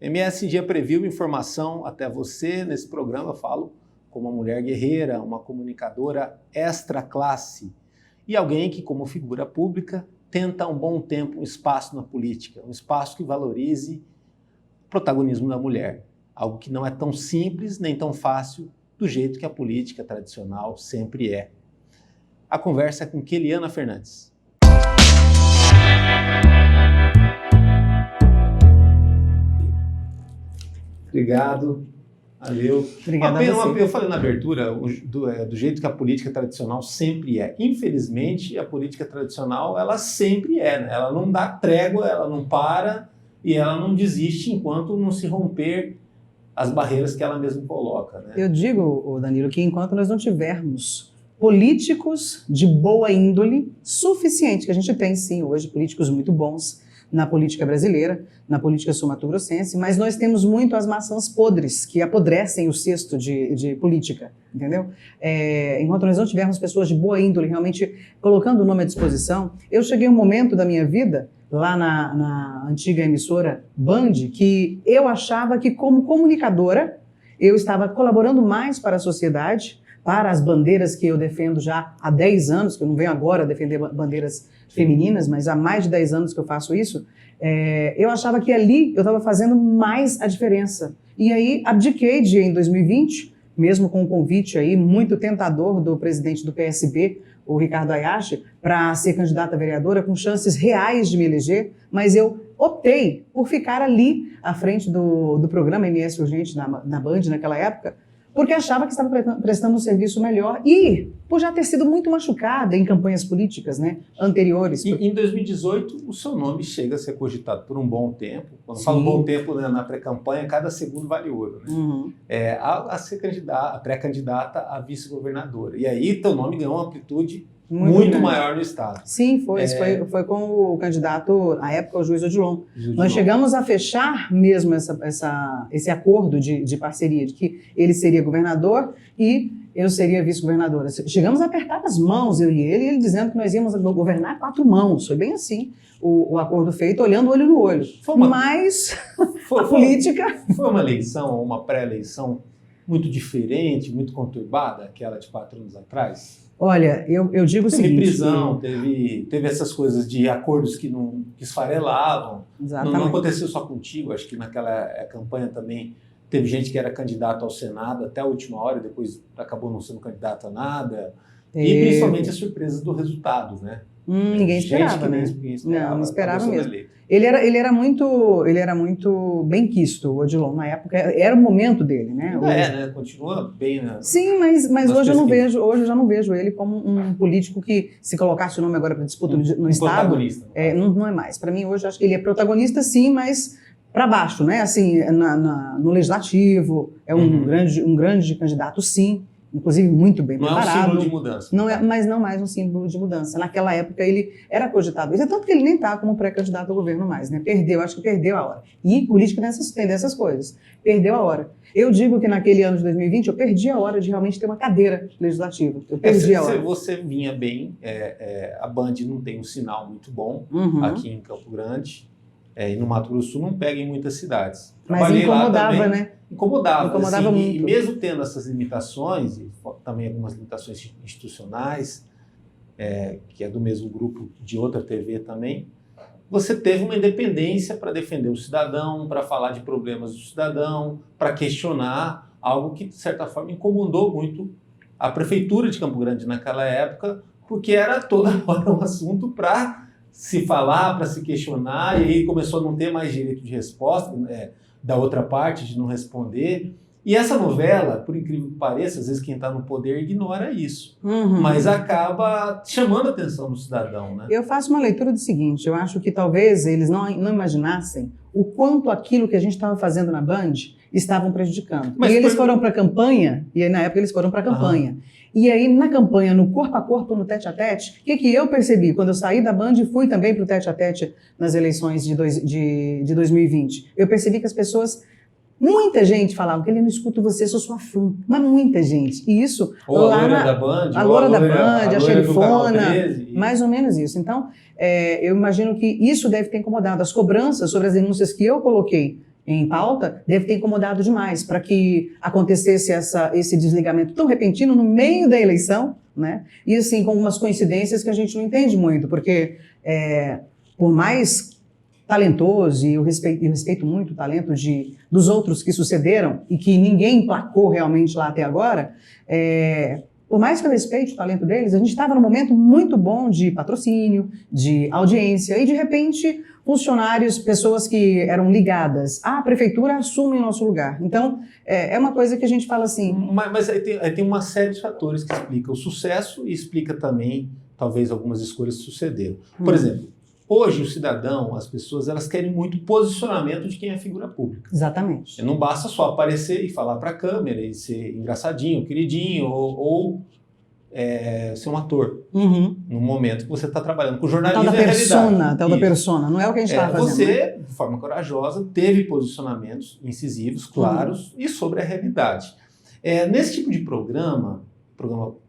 MS Dia Preview, informação até você. Nesse programa eu falo com uma mulher guerreira, uma comunicadora extra classe e alguém que, como figura pública, tenta há um bom tempo um espaço na política, um espaço que valorize o protagonismo da mulher. Algo que não é tão simples nem tão fácil do jeito que a política tradicional sempre é. A conversa é com Keliana Fernandes. Obrigado. Valeu. Obrigada a você. Eu falei na abertura do jeito que a política tradicional sempre é. Infelizmente, a política tradicional, ela sempre é, né? Ela não dá trégua, ela não para e ela não desiste enquanto não se romper as barreiras que ela mesma coloca, né? Eu digo, Danilo, que enquanto nós não tivermos políticos de boa índole suficiente, que a gente tem sim hoje políticos muito bons na política brasileira, na política sul-mato-grossense, mas nós temos muito as maçãs podres, que apodrecem o cesto de política, entendeu? Enquanto nós não tivermos pessoas de boa índole realmente colocando o nome à disposição, eu cheguei a um momento da minha vida, lá na antiga emissora Band, que eu achava que como comunicadora, eu estava colaborando mais para a sociedade, para as bandeiras que eu defendo já há 10 anos, que eu não venho agora defender bandeiras femininas, mas há mais de 10 anos que eu faço isso, eu achava que ali eu estava fazendo mais a diferença. E aí abdiquei em 2020, mesmo com um convite aí muito tentador do presidente do PSB, o Ricardo Hayashi, para ser candidata a vereadora com chances reais de me eleger, mas eu optei por ficar ali à frente do programa MS Urgente na Band naquela época, porque achava que estava prestando um serviço melhor e por já ter sido muito machucada em campanhas políticas, né, anteriores. Em 2018, o seu nome chega a ser cogitado por um bom tempo. Quando falo bom tempo, né, na pré-campanha, cada segundo vale ouro, né? Uhum. A ser pré-candidata a vice-governadora. E aí, teu nome ganhou uma amplitude muito maior no estado. Sim, foi com o candidato, à época, o juiz Odilon. Nós chegamos a fechar mesmo esse acordo de parceria, de que ele seria governador e eu seria vice-governadora. Chegamos a apertar as mãos, eu e ele dizendo que nós íamos governar a 4 mãos. Foi bem assim o acordo feito, olhando olho no olho. Mas a política... Foi uma eleição, uma pré-eleição muito diferente, muito conturbada, aquela de 4 anos atrás? Olha, eu digo o seguinte... Teve prisão, teve essas coisas de acordos que esfarelavam. Exatamente. Não aconteceu só contigo, acho que naquela campanha também teve gente que era candidato ao Senado até a última hora e depois acabou não sendo candidato a nada. E principalmente as surpresas do resultado, né? Ninguém esperava, né? Ninguém esperava. Não esperava mesmo. Ele era muito bem quisto, o Odilon, na época. Era o momento dele, né? Né? Continua bem, né? Sim, mas hoje eu já não vejo ele como um político que, se colocasse o nome agora para disputa no Estado, não é mais. Para mim, hoje, eu acho que ele é protagonista, sim, mas para baixo, né? Assim, no Legislativo, é um grande candidato, sim. Inclusive muito bem preparado. Não é um símbolo de mudança. Mas não mais um símbolo de mudança. Naquela época ele era cogitado. Isso é tanto que ele nem está como pré-candidato ao governo mais, né? Acho que perdeu a hora. E política tem dessas coisas. Perdeu a hora. Eu digo que naquele ano de 2020 eu perdi a hora de realmente ter uma cadeira legislativa. Eu perdi a hora. Você vinha bem, a Band não tem um sinal muito bom aqui em Campo Grande. E no Mato Grosso do Sul não pega em muitas cidades. Mas incomodava, né? Incomodava assim, muito. E mesmo tendo essas limitações, e também algumas limitações institucionais, que é do mesmo grupo de outra TV também, você teve uma independência para defender o cidadão, para falar de problemas do cidadão, para questionar algo que, de certa forma, incomodou muito a Prefeitura de Campo Grande naquela época, porque era toda hora um assunto para se falar, para se questionar, e aí começou a não ter mais direito de resposta, da outra parte, de não responder. E essa novela, por incrível que pareça, às vezes quem está no poder ignora isso, mas acaba chamando a atenção do cidadão, né? Eu faço uma leitura do seguinte, eu acho que talvez eles não imaginassem o quanto aquilo que a gente estava fazendo na Band estavam prejudicando. Mas eles foram para a campanha, e aí, na época eles foram para a campanha. E aí, na campanha, no corpo a corpo, no tete-a-tete, o que eu percebi quando eu saí da Band e fui também para o tete-a-tete nas eleições de 2020? Eu percebi que as pessoas, muita gente falava que ele não escuta você, sou sua fã. Mas muita gente. E isso... Ou a loira da Band. A loira da Band, a xerifona, mais ou menos isso. Então, eu imagino que isso deve ter incomodado. As cobranças sobre as denúncias que eu coloquei em pauta, deve ter incomodado demais para que acontecesse esse desligamento tão repentino no meio da eleição, né? E assim, com algumas coincidências que a gente não entende muito, porque por mais talentoso, e eu respeito muito o talento dos outros que sucederam e que ninguém emplacou realmente lá até agora, por mais que eu respeite o talento deles, a gente estava num momento muito bom de patrocínio, de audiência, e de repente funcionários, pessoas que eram ligadas à prefeitura assumem o nosso lugar. Então, é uma coisa que a gente fala assim... Mas aí tem uma série de fatores que explicam o sucesso e explica também, talvez, algumas escolhas que sucederam. Por exemplo, hoje o cidadão, as pessoas, elas querem muito posicionamento de quem é figura pública. Exatamente. Não basta só aparecer e falar para a câmera e ser engraçadinho, queridinho, ou ser um ator. No momento que você está trabalhando com jornalismo Tal da persona, tal da persona. Não é o que a gente estava fazendo. Você, de forma corajosa, teve posicionamentos incisivos, claros, e sobre a realidade. Nesse tipo de programa,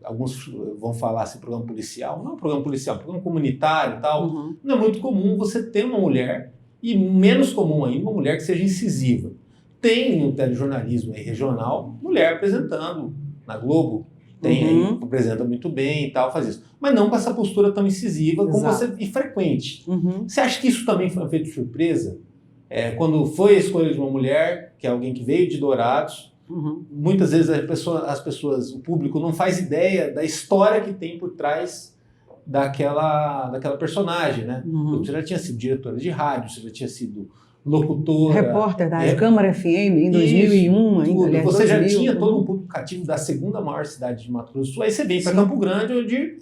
alguns vão falar assim, programa policial, não é um programa policial, é um programa comunitário e tal, não é muito comum você ter uma mulher, e menos comum ainda, uma mulher que seja incisiva. Tem no telejornalismo aí, regional, mulher apresentando na Globo, tem aí, apresenta muito bem e tal, faz isso. Mas não com essa postura tão incisiva como e frequente. Você acha que isso também foi feito de surpresa? Quando foi a escolha de uma mulher, que é alguém que veio de Dourados, muitas vezes as pessoas, o público não faz ideia da história que tem por trás daquela personagem, né? Você já tinha sido diretora de rádio, você já tinha sido locutora... Repórter da Câmara FM em 2001. Ainda, você já tinha todo um público cativo da segunda maior cidade de Mato Grosso do Sul. Aí você vem para Campo Grande, onde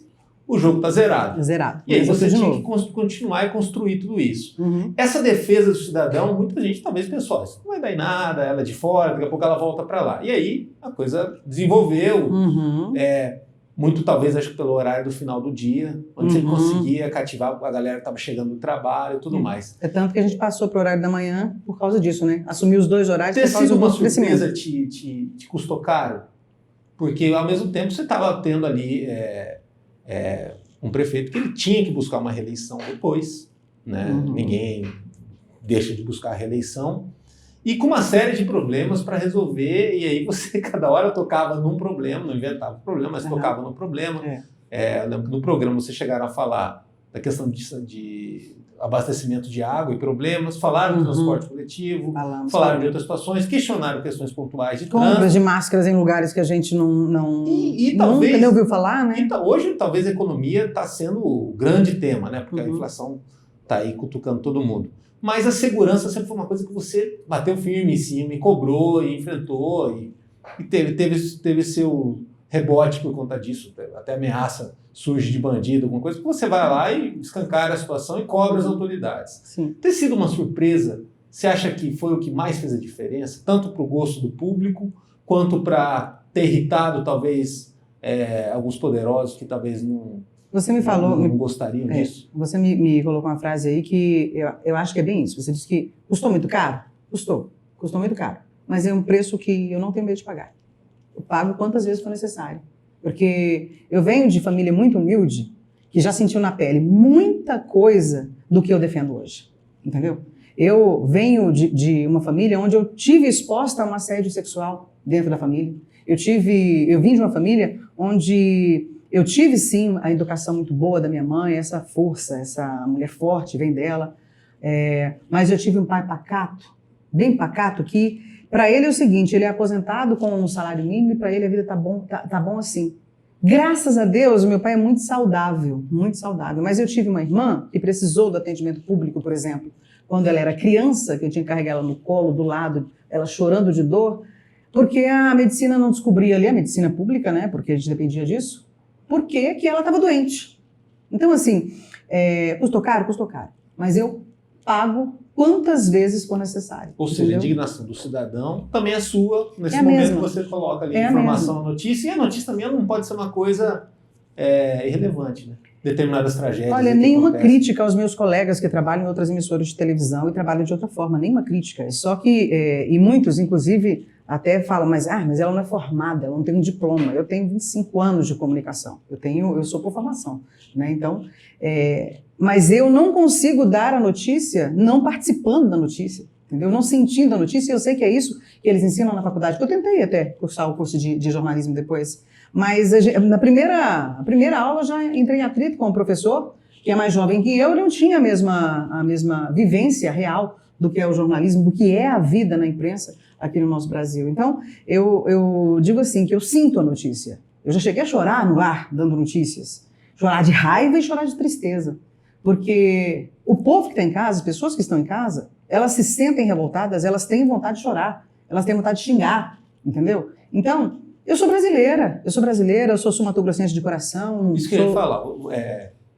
o jogo está zerado. Zerado. E aí você tinha que continuar e construir tudo isso. Essa defesa do cidadão, muita gente talvez pensou, isso não vai dar em nada, ela é de fora, daqui a pouco ela volta para lá. E aí a coisa desenvolveu, muito talvez acho que pelo horário do final do dia, onde você conseguia cativar a galera que estava chegando do trabalho e tudo mais. É tanto que a gente passou para o horário da manhã por causa disso, né? Assumiu os dois horários por causa do nosso crescimento. Ter sido uma surpresa te custou caro? Porque ao mesmo tempo você estava tendo ali um prefeito que ele tinha que buscar uma reeleição depois, né? Ninguém deixa de buscar a reeleição. E com uma série de problemas para resolver, e aí você cada hora tocava num problema, não inventava o problema, mas tocava no problema. Eu lembro que no programa vocês chegaram a falar da questão de abastecimento de água e problemas, falaram do transporte coletivo, falaram de outras situações, questionaram questões pontuais de compras trânsito. de máscaras em lugares que a gente talvez, nunca nem ouviu falar, né? Então, hoje talvez a economia está sendo o grande tema, né? Porque a inflação está aí cutucando todo mundo. Mas a segurança sempre foi uma coisa que você bateu firme em cima e cobrou e enfrentou e teve seu rebote por conta disso, até ameaça surge de bandido, alguma coisa, que você vai lá e escancara a situação e cobra as autoridades. Sim. Ter sido uma surpresa, você acha que foi o que mais fez a diferença, tanto para o gosto do público, quanto para ter irritado talvez alguns poderosos que talvez não... Você me falou... Não gostariam disso. Você me colocou uma frase aí que eu acho que é bem isso. Você disse que custou muito caro? Custou muito caro. Mas é um preço que eu não tenho medo de pagar. Eu pago quantas vezes for necessário. Porque eu venho de família muito humilde, que já sentiu na pele muita coisa do que eu defendo hoje. Entendeu? Eu venho de uma família onde eu tive exposta a um assédio sexual dentro da família. Eu vim de uma família onde... Eu tive, sim, a educação muito boa da minha mãe, essa força, essa mulher forte vem dela, mas eu tive um pai pacato, bem pacato, que para ele é o seguinte, ele é aposentado com um salário mínimo e para ele a vida tá bom assim. Graças a Deus, o meu pai é muito saudável, mas eu tive uma irmã que precisou do atendimento público, por exemplo, quando ela era criança, que eu tinha que carregar ela no colo, do lado, ela chorando de dor, porque a medicina não descobria ali, a medicina pública, né, porque a gente dependia disso, porque ela estava doente. Então, assim, custou caro, mas eu pago quantas vezes for necessário. Ou seja, a indignação do cidadão também é sua, nesse momento que você coloca ali a informação, a notícia, e a notícia também não pode ser uma coisa irrelevante, né? Determinadas tragédias. Olha, nenhuma crítica aos meus colegas que trabalham em outras emissoras de televisão e trabalham de outra forma, nenhuma crítica. É só que, e muitos, inclusive, até falam, mas ela não é formada, ela não tem um diploma. Eu tenho 25 anos de comunicação, eu sou por formação, né? Então, mas eu não consigo dar a notícia não participando da notícia. entendeu? Não sentindo a notícia, eu sei que é isso que eles ensinam na faculdade, que eu tentei até cursar o curso de jornalismo depois, mas na primeira aula eu já entrei em atrito com o professor, que é mais jovem que eu, ele não tinha a mesma vivência real do que é o jornalismo, do que é a vida na imprensa aqui no nosso Brasil. Então, eu digo assim, que eu sinto a notícia. Eu já cheguei a chorar no ar, dando notícias. Chorar de raiva e chorar de tristeza. Porque o povo que está em casa, as pessoas que estão em casa, elas se sentem revoltadas, elas têm vontade de chorar, elas têm vontade de xingar, entendeu? Então, eu sou brasileira, eu sou sul-mato-grossense de coração. Isso que eu ia falar,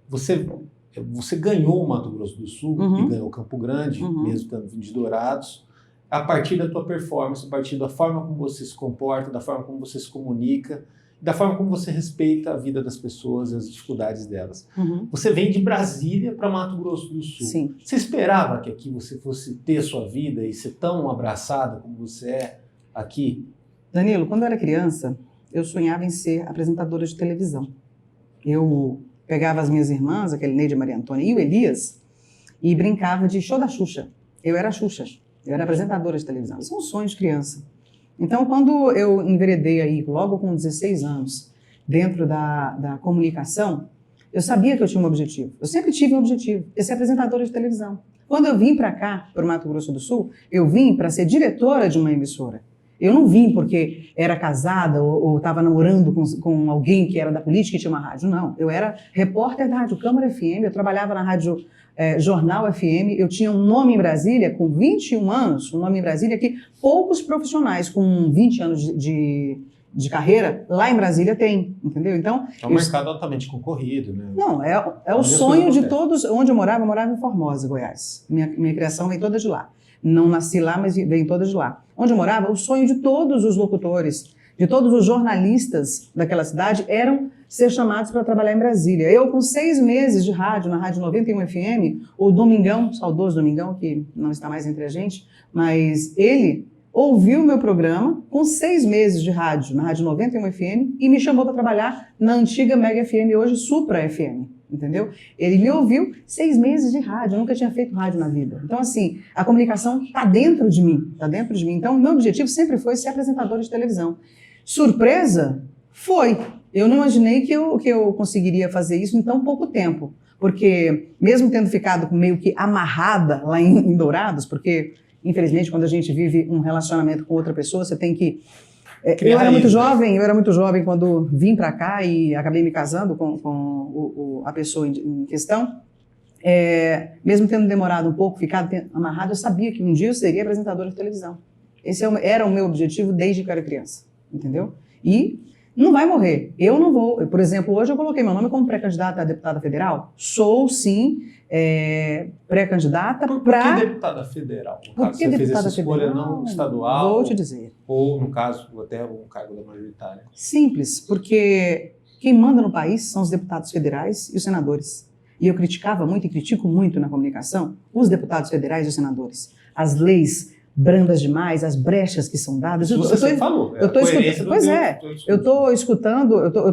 você ganhou o Mato Grosso do Sul e ganhou Campo Grande, mesmo estando vindo de Dourados, a partir da tua performance, a partir da forma como você se comporta, da forma como você se comunica, da forma como você respeita a vida das pessoas e as dificuldades delas. Você vem de Brasília para Mato Grosso do Sul. Sim. Você esperava que aqui você fosse ter sua vida e ser tão abraçada como você é aqui? Danilo, quando eu era criança, eu sonhava em ser apresentadora de televisão. Eu pegava as minhas irmãs, aquele Neide, Maria Antônia e o Elias, e brincava de show da Xuxa. Eu era a Xuxa, eu era apresentadora de televisão. Isso é um sonho de criança. Então, quando eu enveredei aí, logo com 16 anos, dentro da comunicação, eu sabia que eu tinha um objetivo. Eu sempre tive um objetivo, ser apresentadora de televisão. Quando eu vim para cá, para o Mato Grosso do Sul, eu vim para ser diretora de uma emissora. Eu não vim porque era casada ou estava namorando com alguém que era da política e tinha uma rádio. Não, eu era repórter da Rádio Câmara FM, eu trabalhava na Rádio Jornal FM, eu tinha um nome em Brasília com 21 anos, um nome em Brasília que poucos profissionais com 20 anos de carreira lá em Brasília têm, entendeu? Então, é um mercado altamente concorrido, né? Não, é o sonho de todos. Onde eu morava em Formosa, Goiás. Minha criação vem toda de lá. Não nasci lá, mas vem toda de lá. Onde eu morava, o sonho de todos os locutores, de todos os jornalistas daquela cidade, eram ser chamados para trabalhar em Brasília. Eu, com 6 meses de rádio, na Rádio 91 FM, o Domingão, saudoso Domingão, que não está mais entre a gente, mas ele ouviu o meu programa com 6 meses de rádio, na Rádio 91 FM, e me chamou para trabalhar na antiga Mega FM, hoje Supra FM. Entendeu? Ele me ouviu 6 meses de rádio, eu nunca tinha feito rádio na vida. Então, assim, a comunicação está dentro de mim, está dentro de mim. Então, o meu objetivo sempre foi ser apresentadora de televisão. Surpresa? Foi. Eu não imaginei que eu conseguiria fazer isso em tão pouco tempo, porque mesmo tendo ficado meio que amarrada lá em Dourados, porque, infelizmente, quando a gente vive um relacionamento com outra pessoa, você tem que... Eu era muito jovem quando vim para cá e acabei me casando com a pessoa em questão. Mesmo tendo demorado um pouco, ficado amarrado, eu sabia que um dia eu seria apresentadora de televisão. Esse era o meu objetivo desde que eu era criança, entendeu? E não vai morrer. Eu não vou... Por exemplo, hoje eu coloquei meu nome como pré-candidata a deputada federal. Sou, sim, pré-candidata para... Por que deputada federal? No caso, você fez essa escolha não estadual? Vou te dizer. Ou, no caso, até um cargo da majoritária? Simples, porque quem manda no país são os deputados federais e os senadores. E eu criticava muito e critico muito na comunicação os deputados federais e os senadores. As leis brandas demais, as brechas que são dadas. Isso você falou. Eu estou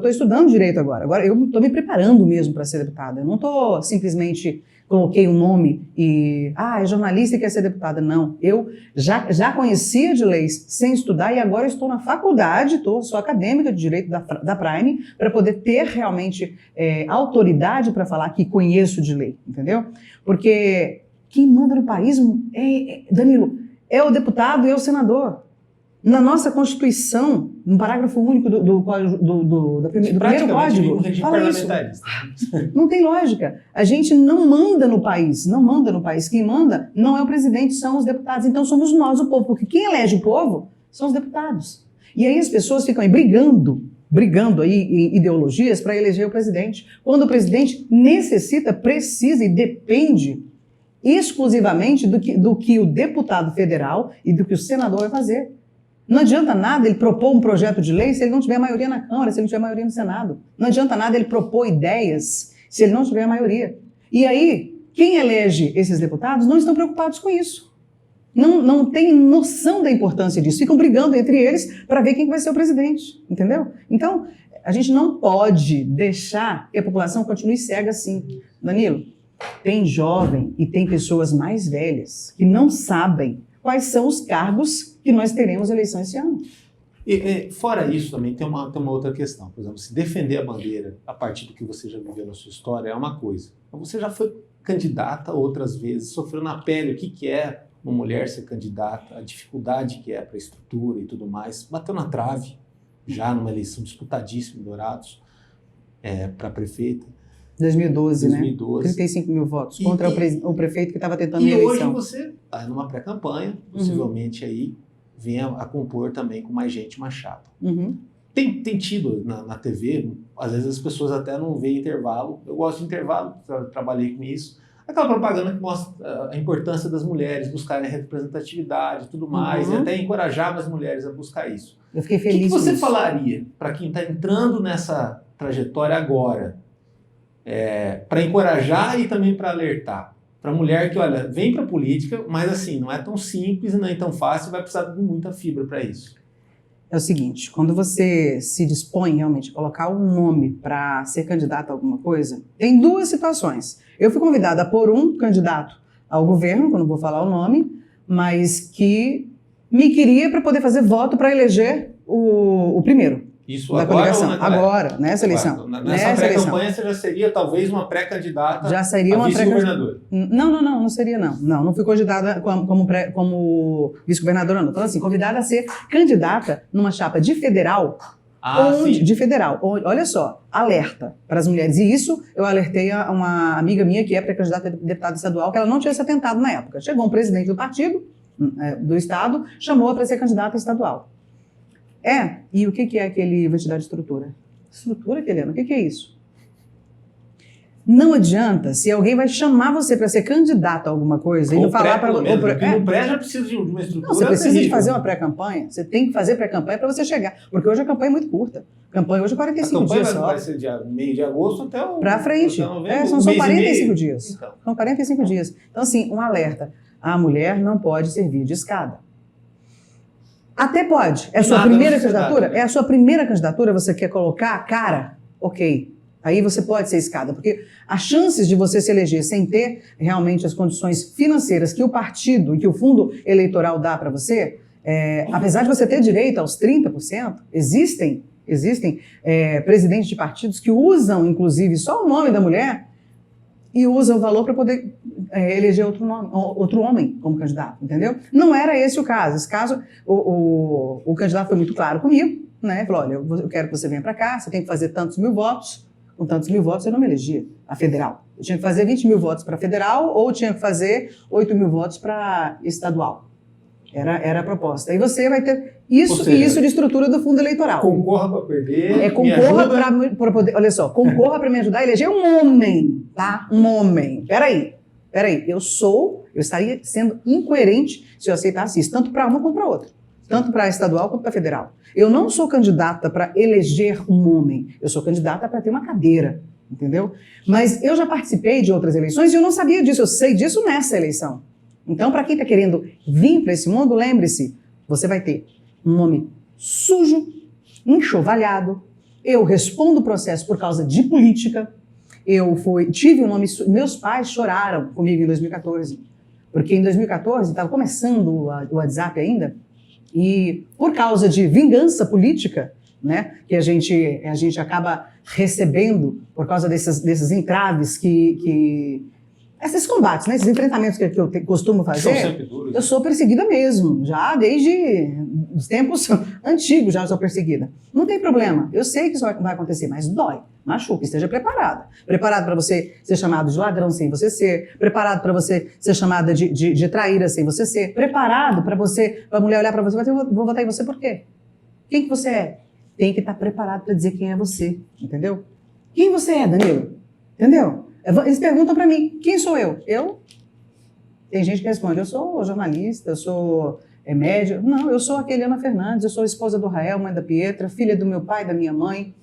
estudando direito agora. Agora eu estou me preparando mesmo para ser deputada. Eu não estou simplesmente coloquei um nome e é jornalista e quer ser deputada. Não, eu já conhecia de leis sem estudar e agora estou na faculdade, sou acadêmica de direito da Prime para poder ter realmente autoridade para falar que conheço de lei, entendeu? Porque quem manda no país, Danilo, é o deputado e é o senador. Na nossa Constituição, no parágrafo único do primeiro código, fala isso. Não tem lógica. A gente não manda no país, Quem manda não é o presidente, são os deputados. Então somos nós, o povo, porque quem elege o povo são os deputados. E aí as pessoas ficam aí brigando aí em ideologias para eleger o presidente, quando o presidente precisa e depende exclusivamente do que o deputado federal e do que o senador vai fazer. Não adianta nada ele propor um projeto de lei se ele não tiver maioria na Câmara, se ele não tiver maioria no Senado. Não adianta nada ele propor ideias se ele não tiver maioria. E aí, quem elege esses deputados não estão preocupados com isso. Não tem noção da importância disso. Ficam brigando entre eles para ver quem vai ser o presidente, entendeu? Então, a gente não pode deixar que a população continue cega assim. Danilo, Tem jovem e tem pessoas mais velhas que não sabem quais são os cargos que nós teremos eleição esse ano. E fora isso, também tem uma outra questão. Por exemplo, se defender a bandeira a partir do que você já viveu na sua história é uma coisa. Então, você já foi candidata outras vezes, sofreu na pele o que é uma mulher ser candidata, a dificuldade que é para a estrutura e tudo mais. Bateu na trave já numa eleição disputadíssima em Dourados para prefeita. 2012, 2012. Né? 35 mil votos contra o prefeito que estava tentando a eleição. E hoje você está numa pré-campanha, possivelmente aí venha a compor também com mais gente uma chapa. Tem tido na TV, às vezes as pessoas até não veem intervalo. Eu gosto de intervalo, trabalhei com isso. Aquela propaganda que mostra a importância das mulheres buscarem a representatividade e tudo mais, e até encorajar as mulheres a buscar isso. Eu fiquei feliz. O que você com isso. falaria para quem está entrando nessa trajetória agora, para encorajar e também para alertar? Para a mulher que, olha, vem para a política, mas assim, não é tão simples e não é tão fácil, vai precisar de muita fibra para isso. É o seguinte, quando você se dispõe realmente a colocar um nome para ser candidato a alguma coisa, tem duas situações. Eu fui convidada por um candidato ao governo, que eu não vou falar o nome, mas que me queria para poder fazer voto para eleger o primeiro. Isso da agora coligação. Agora, nessa eleição. Nessa pré-campanha você já seria talvez uma pré-candidata a vice-governadora. Não seria não. Não fui convidada como vice-governadora, não. Então assim, convidada a ser candidata numa chapa de federal. De federal. Olha só, alerta para as mulheres. E isso eu alertei a uma amiga minha que é pré-candidata a deputada estadual, que ela não tinha se atentado na época. Chegou um presidente do partido, do estado, chamou-a para ser candidata estadual. E o que é aquele vai te dar de estrutura? Estrutura, Helena, o que é isso? Não adianta se alguém vai chamar você para ser candidato a alguma coisa e não falar para você. Porque no pré já precisa de uma estrutura. Não, você precisa de fazer uma pré-campanha. Você tem que fazer pré-campanha para você chegar. Porque hoje a campanha é muito curta. A campanha hoje é 45 dias só. Vai ser de meio de agosto até o. Para frente. São 45 dias. Então. São 45 dias. Então, assim, um alerta. A mulher não pode servir de escada. Até pode. É a sua primeira candidatura? É a sua primeira candidatura, você quer colocar a cara? Ok. Aí você pode ser escada, porque as chances de você se eleger sem ter realmente as condições financeiras que o partido e que o fundo eleitoral dá para você, apesar de você ter direito aos 30%, existem presidentes de partidos que usam, inclusive, só o nome da mulher e usam o valor para poder eleger outro homem como candidato, entendeu? Não era esse o caso. Esse caso, o candidato foi muito claro comigo, né? Falou, olha, eu quero que você venha para cá, você tem que fazer tantos mil votos. Com tantos mil votos eu não me elegia a federal. Eu tinha que fazer 20 mil votos para federal ou tinha que fazer 8 mil votos para estadual. Era a proposta. E você vai ter isso e isso de estrutura do fundo eleitoral. Concorra para perder. Concorra para poder. Olha só, concorra para me ajudar a eleger um homem, tá? Um homem. Peraí. Eu estaria sendo incoerente se eu aceitasse isso, tanto para uma como para outra. Tanto para estadual quanto para federal. Eu não sou candidata para eleger um homem. Eu sou candidata para ter uma cadeira, entendeu? Mas eu já participei de outras eleições e eu não sabia disso. Eu sei disso nessa eleição. Então, para quem está querendo vir para esse mundo, lembre-se, você vai ter um nome sujo, enxovalhado. Eu respondo o processo por causa de política. Tive um nome... Meus pais choraram comigo em 2014. Porque em 2014, estava começando o WhatsApp ainda, e por causa de vingança política, né, que a gente acaba recebendo por causa desses entraves esses combates, né, esses enfrentamentos que eu costumo fazer, eu sou perseguida mesmo, já desde os tempos antigos já sou perseguida. Não tem problema, eu sei que isso vai acontecer, mas dói, machuca, esteja preparada. Preparado para você ser chamado de ladrão sem você ser, preparado para você ser chamada de traíra sem você ser, preparado para a mulher olhar para você e falar, vou votar em você por quê? Quem que você é? Tem que estar preparado para dizer quem é você, entendeu? Quem você é, Danilo? Entendeu? Eles perguntam para mim, quem sou eu? Tem gente que responde, eu sou jornalista, eu sou médium. Não, eu sou a Helena Fernandes, eu sou a esposa do Rael, mãe da Pietra, filha do meu pai e da minha mãe,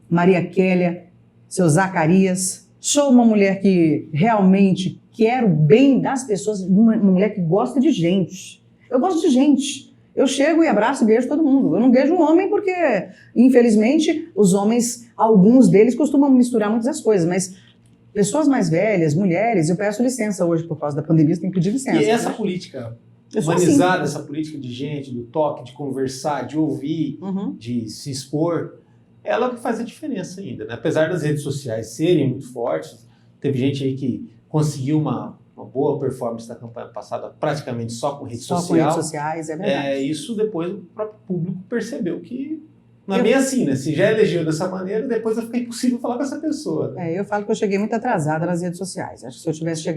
Maria Kélia, seu Zacarias. Sou uma mulher que realmente quer o bem das pessoas, uma mulher que gosta de gente. Eu gosto de gente. Eu chego e abraço e beijo todo mundo. Eu não beijo um homem porque, infelizmente, os homens, alguns deles costumam misturar muitas coisas, mas Pessoas mais velhas, mulheres, eu peço licença hoje por causa da pandemia, você tem que pedir licença. E essa né? política Eu sou humanizada, assim. essa política de gente, do toque, de conversar, de ouvir, Uhum. de se expor, ela que faz a diferença ainda, né? Apesar das redes sociais serem muito fortes, teve gente aí que conseguiu uma boa performance da campanha passada praticamente só com rede Só social. com redes sociais, é verdade. Isso depois o próprio público percebeu que não é bem assim, né? Se já elegeu dessa maneira, depois vai ficar impossível falar com essa pessoa. Né? Eu falo que eu cheguei muito atrasada nas redes sociais. Acho que se eu tivesse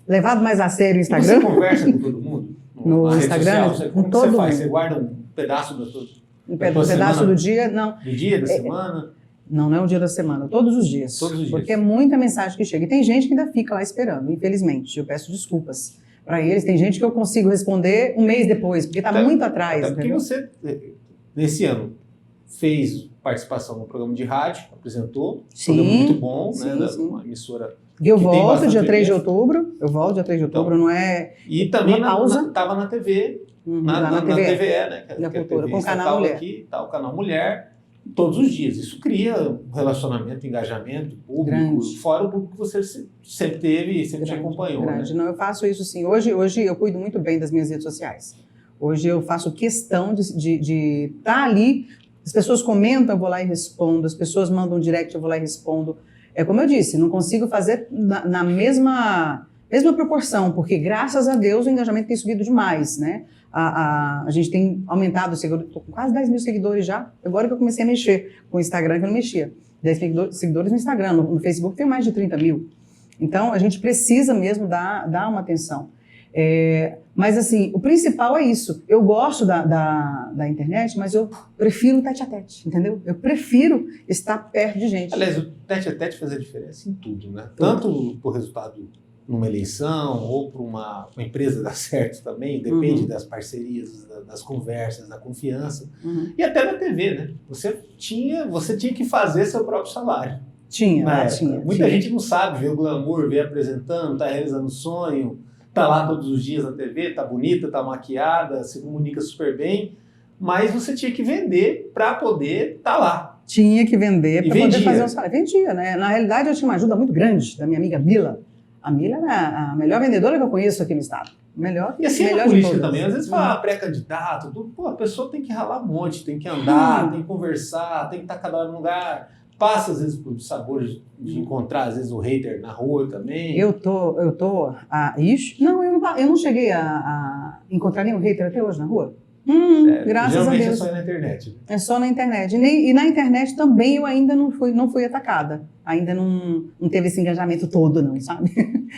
levado mais a sério o E Instagram. você conversa com todo mundo? No na rede Instagram, social? com Como todo você faz? mundo. Você guarda um pedaço da tua Um da tua pedaço semana? do dia, não. Do dia, da semana? Não é um dia da semana, todos os dias. Todos os dias. Porque é muita mensagem que chega. E tem gente que ainda fica lá esperando, infelizmente. Eu peço desculpas para eles. Tem gente que eu consigo responder um mês depois, porque está muito atrás. Até porque Entendeu? você, nesse ano, fez participação no programa de rádio, apresentou, Sim, programa muito bom, sim, né? sim. Uma emissora. E eu que tem volto bastante dia 3 de audiência. outubro. Eu volto dia 3 de outubro, não é E também Uma pausa. estava na TV, lá na TVE. TVE, né? Que Na é a Cultura, TV com o Canal estatal Mulher. aqui, tá, o Canal Mulher, todos os dias. Isso cria um relacionamento, engajamento público, Grande. fora o público que você sempre teve e sempre te acompanhou. grande. Né? Não, eu faço isso sim. Hoje eu cuido muito bem das minhas redes sociais. Hoje eu faço questão de estar ali. As pessoas comentam, eu vou lá e respondo. As pessoas mandam um direct, eu vou lá e respondo. É como eu disse, não consigo fazer na mesma proporção, porque graças a Deus o engajamento tem subido demais, né? A gente tem aumentado os seguidores, estou com quase 10 mil seguidores já. Agora que eu comecei a mexer com o Instagram, que eu não mexia. 10 seguidores no Instagram, no Facebook tem mais de 30 mil. Então a gente precisa mesmo dar uma atenção. Mas assim, o principal é isso. Eu gosto da internet, mas eu prefiro o tete-a-tete, entendeu? Eu prefiro estar perto de gente. Aliás, o tete-a-tete faz a diferença em tudo, né? Tanto por resultado numa eleição ou para uma empresa dar certo também, depende das parcerias, das conversas, da confiança. E até na TV, né? Você tinha que fazer seu próprio salário. Tinha. Muita gente não sabe ver o glamour, ver apresentando, tá realizando sonho, tá lá todos os dias na TV, tá bonita, tá maquiada, se comunica super bem, mas você tinha que vender para poder estar lá. Tinha que vender para poder fazer um salário. Vendia, né? Na realidade, eu tinha uma ajuda muito grande da minha amiga Mila. A Mila era a melhor vendedora que eu conheço aqui no estado. Melhor. E assim melhor na de política todas. também, às vezes fala pré-candidato, tudo, pô, a pessoa tem que ralar um monte, tem que andar, tem que conversar, tem que estar cada hora num lugar. Passa às vezes por sabores de encontrar às vezes o hater na rua também. Eu tô não, eu não cheguei a encontrar nenhum hater até hoje na rua. Graças a Geralmente Deus. é só na internet. É só na internet. E na internet também eu ainda não fui atacada. Ainda não teve esse engajamento todo, não, sabe?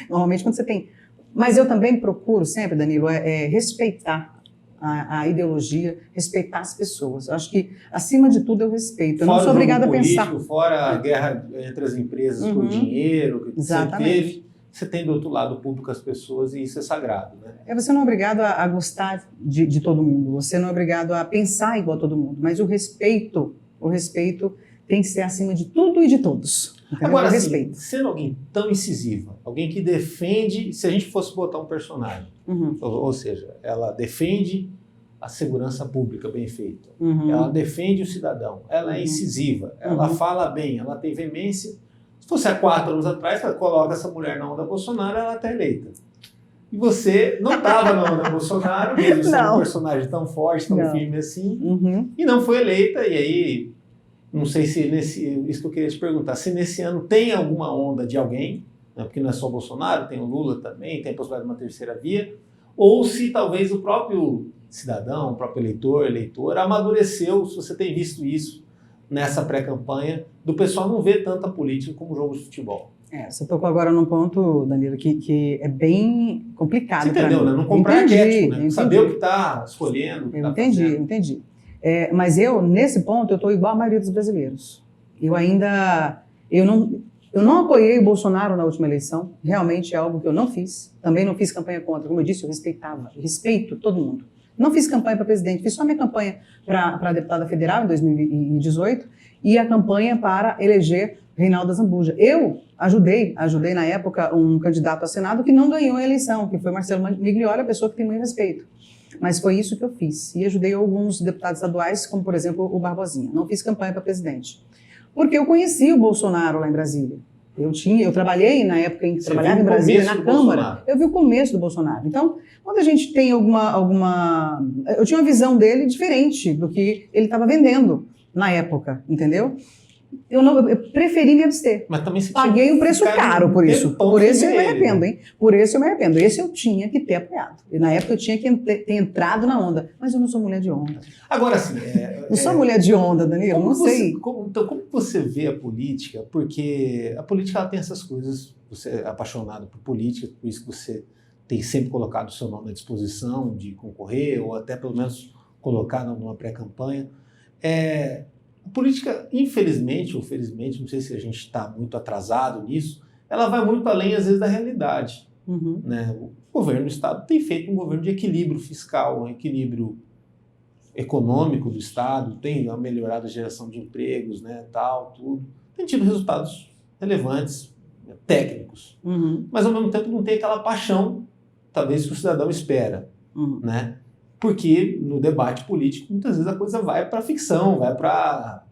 Normalmente quando você tem... Mas eu também procuro sempre, Danilo, respeitar a ideologia, respeitar as pessoas. Eu acho que, acima de tudo, eu respeito. Eu não sou obrigada a pensar. Fora a guerra entre as empresas por dinheiro, que você teve, você tem do outro lado o público, as pessoas, e isso é sagrado, né? Você não é obrigado a gostar de todo mundo, você não é obrigado a pensar igual a todo mundo, mas o respeito tem que ser acima de tudo e de todos. Entendeu? Agora, respeito. Sendo alguém tão incisiva, alguém que defende, se a gente fosse botar um personagem, ou seja, ela defende a segurança pública bem feita, ela defende o cidadão, ela é incisiva, ela fala bem, ela tem veemência. Se fosse há 4 anos atrás, ela coloca essa mulher na onda Bolsonaro, ela está eleita. E você não estava na onda Bolsonaro, mesmo sendo um personagem tão forte, tão firme assim, e não foi eleita, e aí... Não sei se isso que eu queria te perguntar, se nesse ano tem alguma onda de alguém, né, porque não é só o Bolsonaro, tem o Lula também, tem a possibilidade de uma terceira via, ou se talvez o próprio cidadão, o próprio eleitor, amadureceu, se você tem visto isso nessa pré-campanha, do pessoal não ver tanta política como jogo de futebol. Você tocou agora num ponto, Danilo, que é bem complicado. Você entendeu, né? Não comprar arquétipo, né? Saber o que está escolhendo. Eu entendi. Mas nesse ponto, eu estou igual a maioria dos brasileiros. Eu não apoiei o Bolsonaro na última eleição, realmente é algo que eu não fiz. Também não fiz campanha contra, como eu disse, eu respeito todo mundo. Não fiz campanha para presidente, fiz só minha campanha para deputada federal em 2018 e a campanha para eleger Reinaldo Azambuja. Eu ajudei na época um candidato a Senado que não ganhou a eleição, que foi Marcelo Miglioli, a pessoa que tem muito respeito. Mas foi isso que eu fiz. E ajudei alguns deputados estaduais, como, por exemplo, o Barbosinha. Não fiz campanha para presidente. Porque eu conheci o Bolsonaro lá em Brasília. Eu trabalhei na época em que Você trabalhava viu em o Brasília, começo na do Câmara. Bolsonaro. Eu vi o começo do Bolsonaro. Então, quando a gente tem eu tinha uma visão dele diferente do que ele estava vendendo na época, entendeu? Eu preferi me abster. Mas também você Paguei tinha um preço ficado caro por isso. tempão Por esse sem eu me ver ele, arrependo, né? hein? Por esse eu me arrependo. Esse eu tinha que ter apoiado. E na época eu tinha que ter entrado na onda. Mas eu não sou mulher de onda. Agora, assim, Não sou mulher de onda, Danilo. Não sei. Então, como você vê a política? Porque a política ela tem essas coisas, você é apaixonado por política, por isso que você tem sempre colocado o seu nome à disposição de concorrer, ou até pelo menos colocar numa pré-campanha. A política, infelizmente ou felizmente, não sei se a gente está muito atrasado nisso, ela vai muito além, às vezes, da realidade. Uhum. Né? O governo do Estado tem feito um governo de equilíbrio fiscal, um equilíbrio econômico do Estado, tem melhorado a geração de empregos, né, tal, tudo. Tem tido resultados relevantes, técnicos. Uhum. Mas, ao mesmo tempo, não tem aquela paixão, talvez, que o cidadão espera. Uhum. Né? Porque no debate político, muitas vezes a coisa vai para a ficção, vai para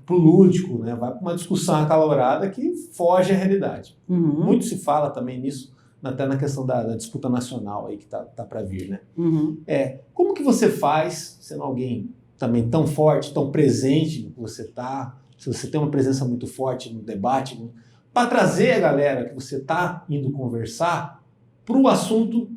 o lúdico, né? Vai para uma discussão acalorada que foge à realidade. Uhum. Muito se fala também nisso, até na questão da disputa nacional aí que tá para vir. Né? Uhum. Como que você faz, sendo alguém também tão forte, tão presente no que você está, se você tem uma presença muito forte no debate, para trazer a galera que você está indo conversar para o assunto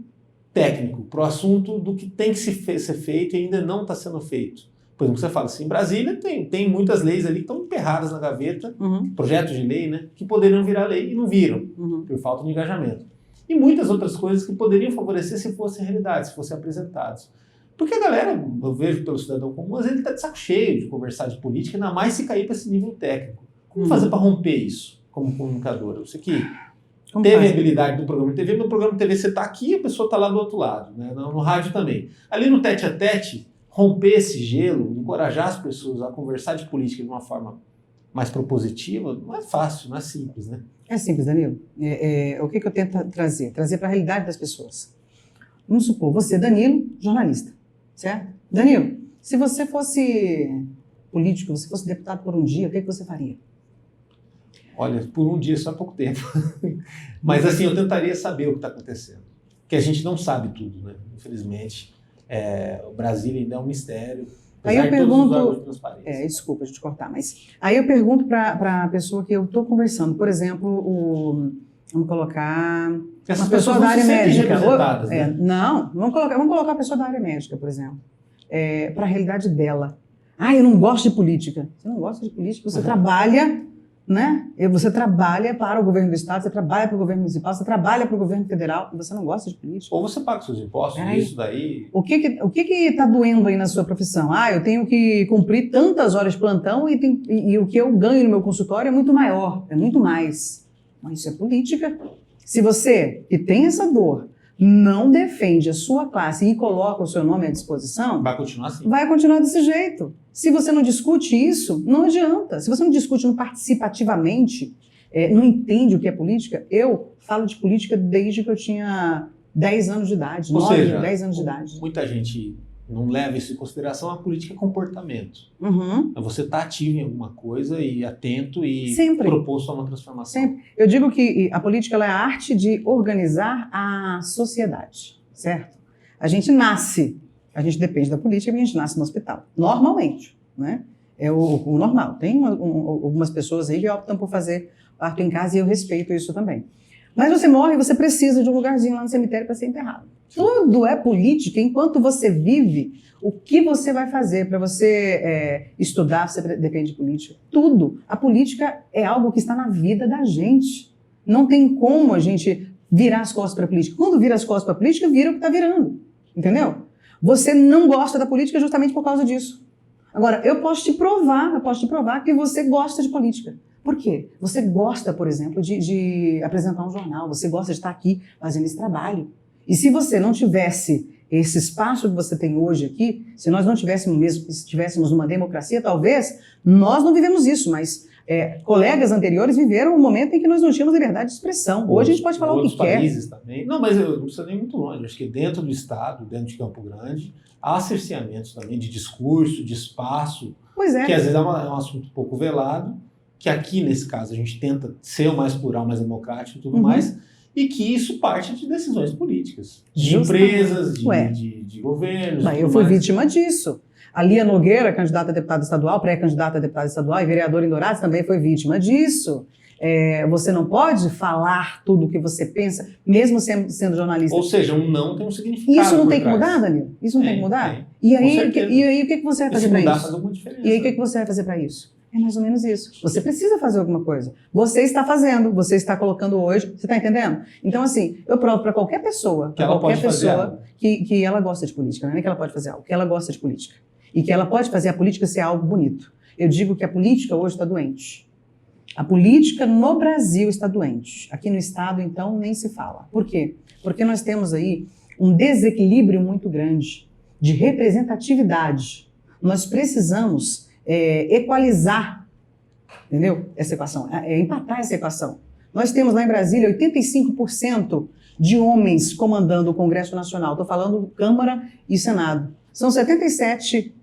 técnico, para o assunto do que tem que ser feito e ainda não está sendo feito. Por exemplo, você fala assim, em Brasília tem muitas leis ali que estão emperradas na gaveta, Uhum. projetos de lei, né, que poderiam virar lei e não viram, Uhum. por falta de engajamento. E muitas outras coisas que poderiam favorecer se fossem realidade, se fossem apresentados. Porque a galera, eu vejo pelo cidadão comum, às vezes ele está de saco cheio de conversar de política, ainda mais se cair para esse nível técnico. Como fazer para romper isso como comunicadora? Você que teve a habilidade do programa de TV, no programa de TV você está aqui e a pessoa está lá do outro lado, né? No rádio também. Ali no tete-a-tete, romper esse gelo, encorajar as pessoas a conversar de política de uma forma mais propositiva, não é fácil, não é simples, né? É simples, Danilo. O que eu tento trazer? Trazer para a realidade das pessoas. Vamos supor, você, Danilo, jornalista, certo? Danilo, se você fosse político, se fosse deputado por um dia, o que você faria? Olha, por um dia só é pouco tempo. Mas assim, eu tentaria saber o que está acontecendo. Porque a gente não sabe tudo, né? Infelizmente. O Brasil ainda é um mistério. Aí eu pergunto, desculpa a gente cortar, mas aí eu pergunto para a pessoa que eu estou conversando, por exemplo, vamos colocar uma pessoa da área médica. Né? Não, vamos colocar a pessoa da área médica, por exemplo, para a realidade dela. Eu não gosto de política. Você não gosta de política, você trabalha, né? Você trabalha para o governo do estado, você trabalha para o governo municipal, você trabalha para o governo federal e você não gosta de política. Ou você paga seus impostos, isso daí... O que está doendo aí na sua profissão? Eu tenho que cumprir tantas horas de plantão e o que eu ganho no meu consultório é muito maior, é muito mais. Mas isso é política. Se você, que tem essa dor, não defende a sua classe e coloca o seu nome à disposição... Vai continuar assim. Vai continuar desse jeito. Se você não discute isso, não adianta. Se você não discute participativamente, não entende o que é política, eu falo de política desde que eu tinha 10 anos de idade, 10 anos de idade. Muita gente não leva isso em consideração, a política é comportamento. Uhum. Você está ativo em alguma coisa e atento e Sempre. proposto a uma transformação. Sempre. Eu digo que a política ela é a arte de organizar a sociedade, certo? A gente depende da política porque a gente nasce no hospital, normalmente, né? É o normal. Tem algumas pessoas aí que optam por fazer parto em casa e eu respeito isso também. Mas você morre e você precisa de um lugarzinho lá no cemitério para ser enterrado. Tudo é política. Enquanto você vive, o que você vai fazer para você estudar, você depende de política. Tudo. A política é algo que está na vida da gente. Não tem como a gente virar as costas para a política. Quando vira as costas para a política, vira o que está virando. Entendeu? Você não gosta da política justamente por causa disso. Agora, eu posso te provar que você gosta de política. Por quê? Você gosta, por exemplo, de apresentar um jornal, você gosta de estar aqui fazendo esse trabalho. E se você não tivesse esse espaço que você tem hoje aqui, se nós não tivéssemos uma democracia, talvez nós não vivemos isso, mas colegas anteriores viveram um momento em que nós não tínhamos liberdade de expressão. Hoje a gente pode falar o que quer. Países também. Não, mas eu não preciso nem muito longe. Acho que dentro do Estado, dentro de Campo Grande, há cerceamentos também de discurso, de espaço, Pois é. que às vezes é um assunto um pouco velado, que aqui, nesse caso, a gente tenta ser o mais plural, mais democrático e tudo mais, e que isso parte de decisões políticas, de empresas, de governos. Mas eu fui vítima disso. A Lia Nogueira, candidata a deputada estadual, pré-candidata a deputada estadual e vereadora em Dourados, também foi vítima disso. Você não pode falar tudo o que você pensa, mesmo sendo jornalista. Ou seja, um não tem um significado. Isso não tem que mudar, Danilo? Isso não tem que mudar? E aí, o que você vai fazer para isso? Faz alguma diferença. E aí, o que você vai fazer para isso? É mais ou menos isso. Você precisa fazer alguma coisa. Você está fazendo, você está colocando hoje, você está entendendo? Então, assim, eu provo para qualquer pessoa, que ela gosta de política, não é nem que ela pode fazer algo, que ela gosta de política. E que ela pode fazer a política ser algo bonito. Eu digo que a política hoje está doente. A política no Brasil está doente. Aqui no Estado, então, nem se fala. Por quê? Porque nós temos aí um desequilíbrio muito grande de representatividade. Nós precisamos equalizar, entendeu? Essa equação, empatar essa equação. Nós temos lá em Brasília 85% de homens comandando o Congresso Nacional. Estou falando Câmara e Senado. São 77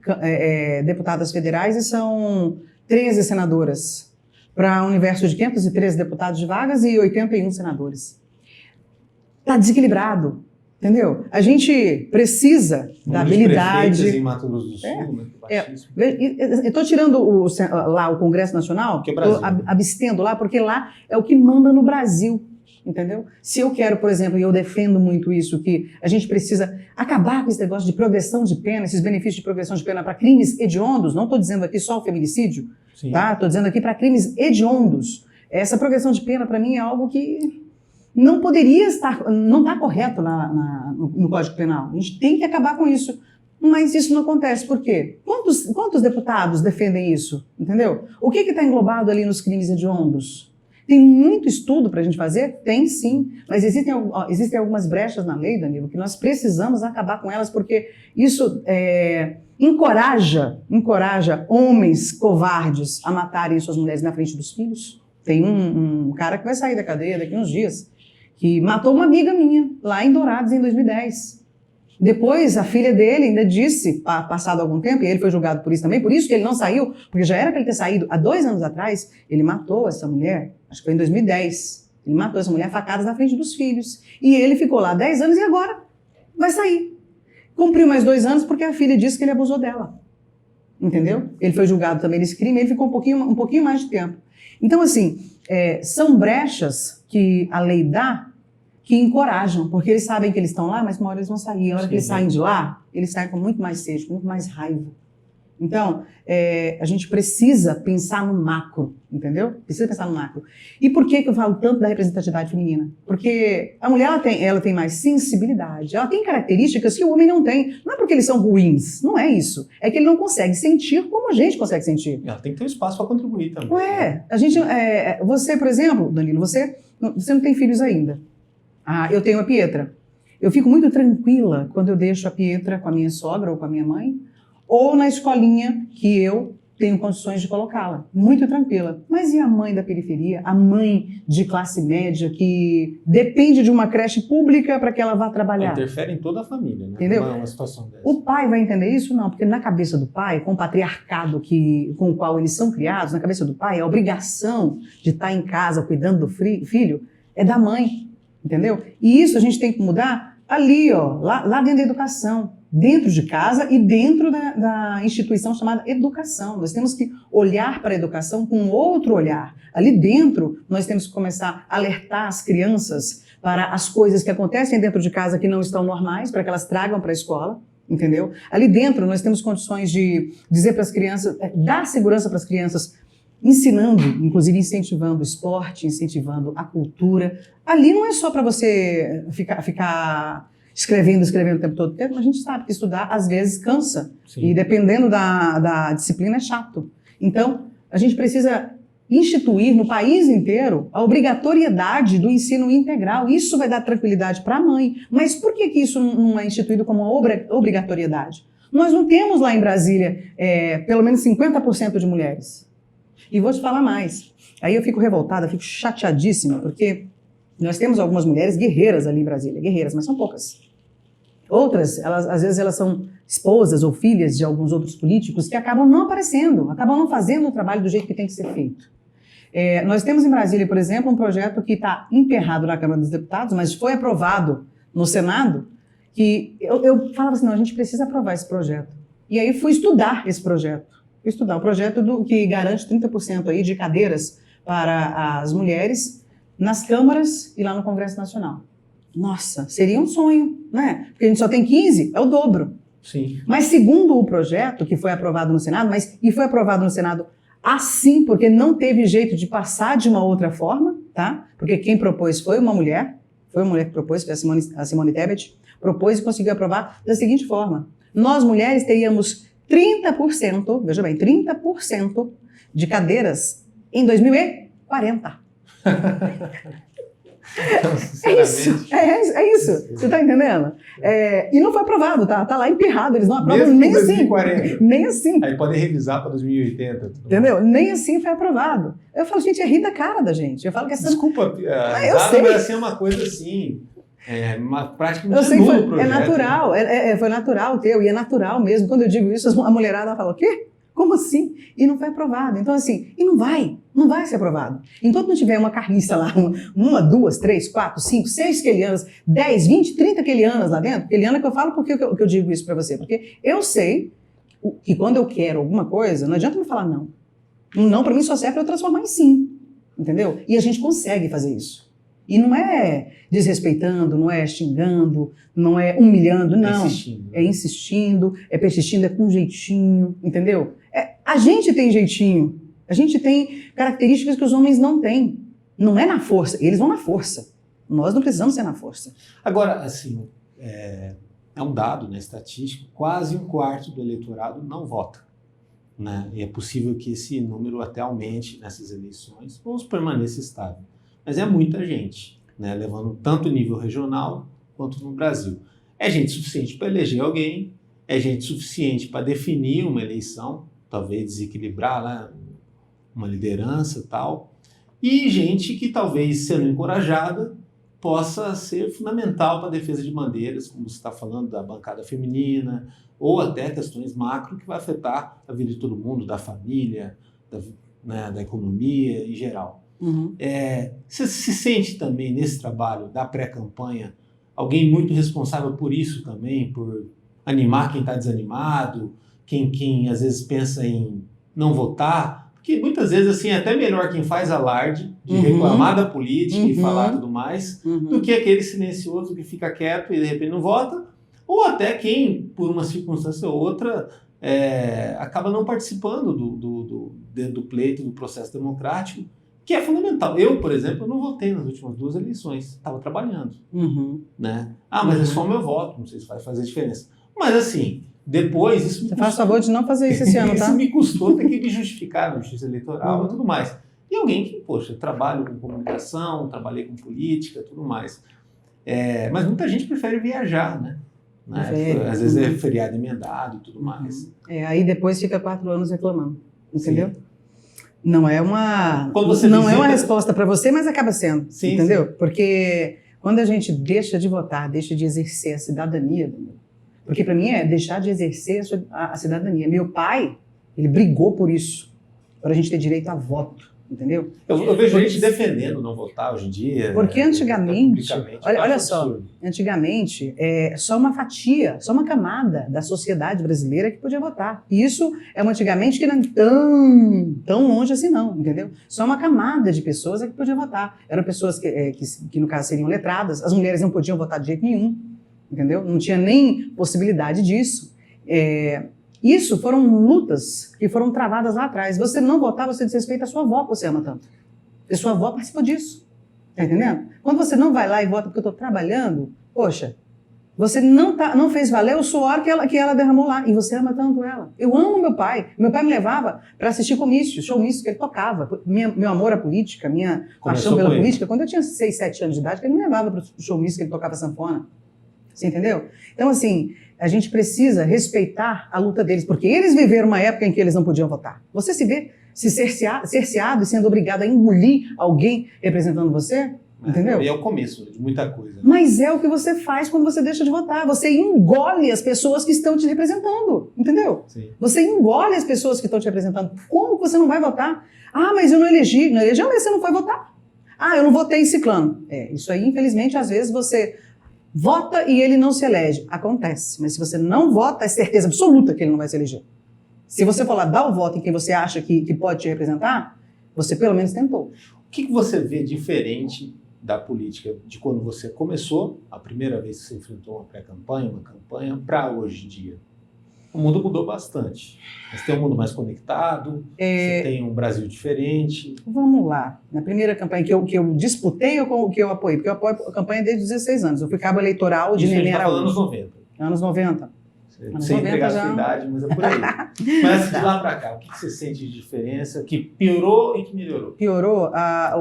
deputadas federais e são 13 senadoras, para um universo de 513 deputados de vagas e 81 senadores. Está desequilibrado, entendeu? A gente precisa da habilidade... Em Mato Grosso do Sul, eu estou tirando lá o Congresso Nacional, estou abstendo lá, porque lá é o que manda no Brasil. Entendeu? Se eu quero, por exemplo, e eu defendo muito isso, que a gente precisa acabar com esse negócio de progressão de pena, esses benefícios de progressão de pena para crimes hediondos, não estou dizendo aqui só o feminicídio, tá? Estou dizendo aqui para crimes hediondos. Essa progressão de pena, para mim, é algo que não poderia estar, não está correto no Código Penal. A gente tem que acabar com isso. Mas isso não acontece. Por quê? Quantos deputados defendem isso? Entendeu? O que está englobado ali nos crimes hediondos? Tem muito estudo para a gente fazer? Tem sim, mas existem algumas brechas na lei, Danilo, que nós precisamos acabar com elas, porque isso encoraja homens covardes a matarem suas mulheres na frente dos filhos. Tem um cara que vai sair da cadeia daqui a uns dias, que matou uma amiga minha, lá em Dourados, em 2010. Depois, a filha dele ainda disse, passado algum tempo, e ele foi julgado por isso também, por isso que ele não saiu, porque já era para ele ter saído há 2 anos atrás, ele matou essa mulher, acho que foi em 2010, ele matou essa mulher a facadas na frente dos filhos. E ele ficou lá 10 anos e agora vai sair. Cumpriu mais 2 anos porque a filha disse que ele abusou dela. Entendeu? Ele foi julgado também nesse crime, ele ficou um pouquinho mais de tempo. Então, assim, são brechas que a lei dá, que encorajam, porque eles sabem que eles estão lá, mas uma hora eles vão sair. A hora que eles saem de lá, eles saem com muito mais sede, com muito mais raiva. Então, a gente precisa pensar no macro, entendeu? Precisa pensar no macro. E por que eu falo tanto da representatividade feminina? Porque a mulher ela tem mais sensibilidade, ela tem características que o homem não tem. Não é porque eles são ruins, não é isso. É que ele não consegue sentir como a gente consegue sentir. Ela tem que ter um espaço para contribuir também. Você, por exemplo, Danilo, você não tem filhos ainda. Eu tenho a Pietra. Eu fico muito tranquila quando eu deixo a Pietra com a minha sogra ou com a minha mãe, ou na escolinha que eu tenho condições de colocá-la. Muito tranquila. Mas e a mãe da periferia? A mãe de classe média que depende de uma creche pública para que ela vá trabalhar? Interfere em toda a família, né? Entendeu? Uma situação dessa. O pai vai entender isso? Não, porque na cabeça do pai, com o patriarcado com o qual eles são criados, na cabeça do pai, a obrigação de estar em casa cuidando do filho é da mãe. Entendeu? E isso a gente tem que mudar ali, lá dentro da educação, dentro de casa e dentro da instituição chamada educação. Nós temos que olhar para a educação com outro olhar. Ali dentro, nós temos que começar a alertar as crianças para as coisas que acontecem dentro de casa que não estão normais, para que elas tragam para a escola. Entendeu? Ali dentro, nós temos condições de dizer para as crianças, dar segurança para as crianças, ensinando, inclusive incentivando o esporte, incentivando a cultura. Ali não é só para você ficar escrevendo o tempo todo, mas a gente sabe que estudar às vezes cansa. Sim. E dependendo da disciplina é chato. Então, a gente precisa instituir no país inteiro a obrigatoriedade do ensino integral. Isso vai dar tranquilidade para a mãe. Mas por que isso não é instituído como uma obrigatoriedade? Nós não temos lá em Brasília pelo menos 50% de mulheres. E vou te falar mais. Aí eu fico revoltada, fico chateadíssima, porque nós temos algumas mulheres guerreiras ali em Brasília, guerreiras, mas são poucas. Outras, às vezes elas são esposas ou filhas de alguns outros políticos que acabam não aparecendo, acabam não fazendo o trabalho do jeito que tem que ser feito. Nós temos em Brasília, por exemplo, um projeto que está emperrado na Câmara dos Deputados, mas foi aprovado no Senado, que eu falava assim, não, a gente precisa aprovar esse projeto. E aí fui estudar esse projeto. Fui estudar o projeto que garante 30% aí de cadeiras para as mulheres nas câmaras e lá no Congresso Nacional. Nossa, seria um sonho, né? Porque a gente só tem 15, é o dobro. Sim. Mas segundo o projeto que foi aprovado no Senado, e foi aprovado no Senado assim, porque não teve jeito de passar de uma outra forma, tá? Porque quem propôs foi uma mulher que propôs, foi a Simone Tebet, propôs e conseguiu aprovar da seguinte forma: nós mulheres teríamos 30%, veja bem, 30% de cadeiras em 2040. Então, É isso, você está entendendo? E não foi aprovado, tá lá emperrado, eles não aprovam mesmo nem 2040. assim. Nem assim. Aí podem revisar para 2080. Entendeu? Nem assim foi aprovado. Eu falo, gente, é rir da cara da gente. Eu falo que essa... Desculpa, eu sei. mas assim é uma coisa assim, uma prática Eu muito sei, nula o projeto. é natural, foi natural o teu, e é natural mesmo. Quando eu digo isso, a mulherada fala, o quê? Como assim? E não foi aprovado. Então, assim, e não vai ser aprovado. Enquanto não tiver uma carniça lá, uma, duas, três, quatro, cinco, seis quelianas, 10, 20, 30 quelianas lá dentro, queliana que eu falo, por que eu digo isso pra você? Porque eu sei que quando eu quero alguma coisa, não adianta me falar não. Um não pra mim só serve pra eu transformar em sim. Entendeu? E a gente consegue fazer isso. E não é desrespeitando, não é xingando, não é humilhando, não. É insistindo, é persistindo, é com jeitinho, entendeu? A gente tem jeitinho, a gente tem características que os homens não têm. Não é na força, eles vão na força. Nós não precisamos ser na força. Agora, assim, é um dado, né, estatístico, quase um quarto do eleitorado não vota. Né? E é possível que esse número até aumente nessas eleições, ou permaneça estável. Mas é muita gente, né, levando tanto nível regional quanto no Brasil. É gente suficiente para eleger alguém, é gente suficiente para definir uma eleição, talvez desequilibrar lá uma liderança e tal, e gente que talvez, sendo encorajada, possa ser fundamental para a defesa de bandeiras, como você está falando da bancada feminina, ou até questões macro que vai afetar a vida de todo mundo, da família, da economia em geral. Uhum. Você se sente também nesse trabalho da pré-campanha alguém muito responsável por isso também, por animar quem está desanimado, quem às vezes pensa em não votar, porque muitas vezes assim, é até melhor quem faz alarde de reclamar da política e falar tudo mais, do que aquele silencioso que fica quieto e de repente não vota, ou até quem, por uma circunstância ou outra, acaba não participando do pleito, do processo democrático, que é fundamental. Eu, por exemplo, não votei nas últimas 2 eleições, estava trabalhando. Né? Mas é só o meu voto, não sei se vai fazer diferença. Mas assim, depois isso me Você faz favor de não fazer isso esse ano, tá? Isso me custou ter que me justificar na justiça eleitoral e tudo mais. E alguém que, poxa, trabalho com comunicação, trabalhei com política, tudo mais. Mas muita gente prefere viajar, né? Às vezes é feriado emendado e tudo mais. Aí depois fica 4 anos reclamando, entendeu? Sim. Não é uma resposta para você, mas acaba sendo, entendeu? Sim. Porque quando a gente deixa de votar, deixa de exercer a cidadania, porque para mim é deixar de exercer a cidadania. Meu pai, ele brigou por isso, para a gente ter direito a voto, entendeu? Eu vejo gente defendendo não votar hoje em dia. Porque antigamente, olha só, antigamente só uma fatia, só uma camada da sociedade brasileira que podia votar. E isso é um antigamente que não é tão longe assim não, entendeu? Só uma camada de pessoas que podia votar. Eram pessoas que no caso seriam letradas, as mulheres não podiam votar de jeito nenhum, entendeu? Não tinha nem possibilidade disso. Isso foram lutas que foram travadas lá atrás. Você não votar, você desrespeita a sua avó que você ama tanto. Porque sua avó participou disso. Tá entendendo? Quando você não vai lá e vota porque eu estou trabalhando, poxa, você não fez valer o suor que ela derramou lá. E você ama tanto ela. Eu amo meu pai. Meu pai me levava para assistir showmícios que ele tocava. Meu amor à política, minha paixão pela política, quando eu tinha 6, 7 anos de idade, ele me levava para o showmício que ele tocava sanfona. Você entendeu? Então, assim, a gente precisa respeitar a luta deles, porque eles viveram uma época em que eles não podiam votar. Você se vê cerceado e sendo obrigado a engolir alguém representando você? Entendeu? E é o começo de muita coisa. Mas é o que você faz quando você deixa de votar. Você engole as pessoas que estão te representando, entendeu? Sim. Você engole as pessoas que estão te representando. Como você não vai votar? Ah, mas eu não elegi. Não elegeu, mas você não foi votar. Ah, eu não votei em ciclano. Isso aí, infelizmente, às vezes você vota e ele não se elege. Acontece. Mas se você não vota, é certeza absoluta que ele não vai se eleger. Se você for lá dar o voto em quem você acha que pode te representar, você pelo menos tentou. O que você vê diferente da política de quando você começou, a primeira vez que você enfrentou uma pré-campanha, uma campanha, para hoje em dia? O mundo mudou bastante. Você tem um mundo mais conectado, você tem um Brasil diferente. Vamos lá. Na primeira campanha que eu disputei ou que eu apoiei? Porque eu apoio a campanha desde os 16 anos. Eu fui cabo eleitoral de Nenê Araújo. Anos 90. Anos 90. Sem entregar a sua idade, mas é por aí. Mas de lá para cá, o que você sente de diferença que piorou e que melhorou? Piorou a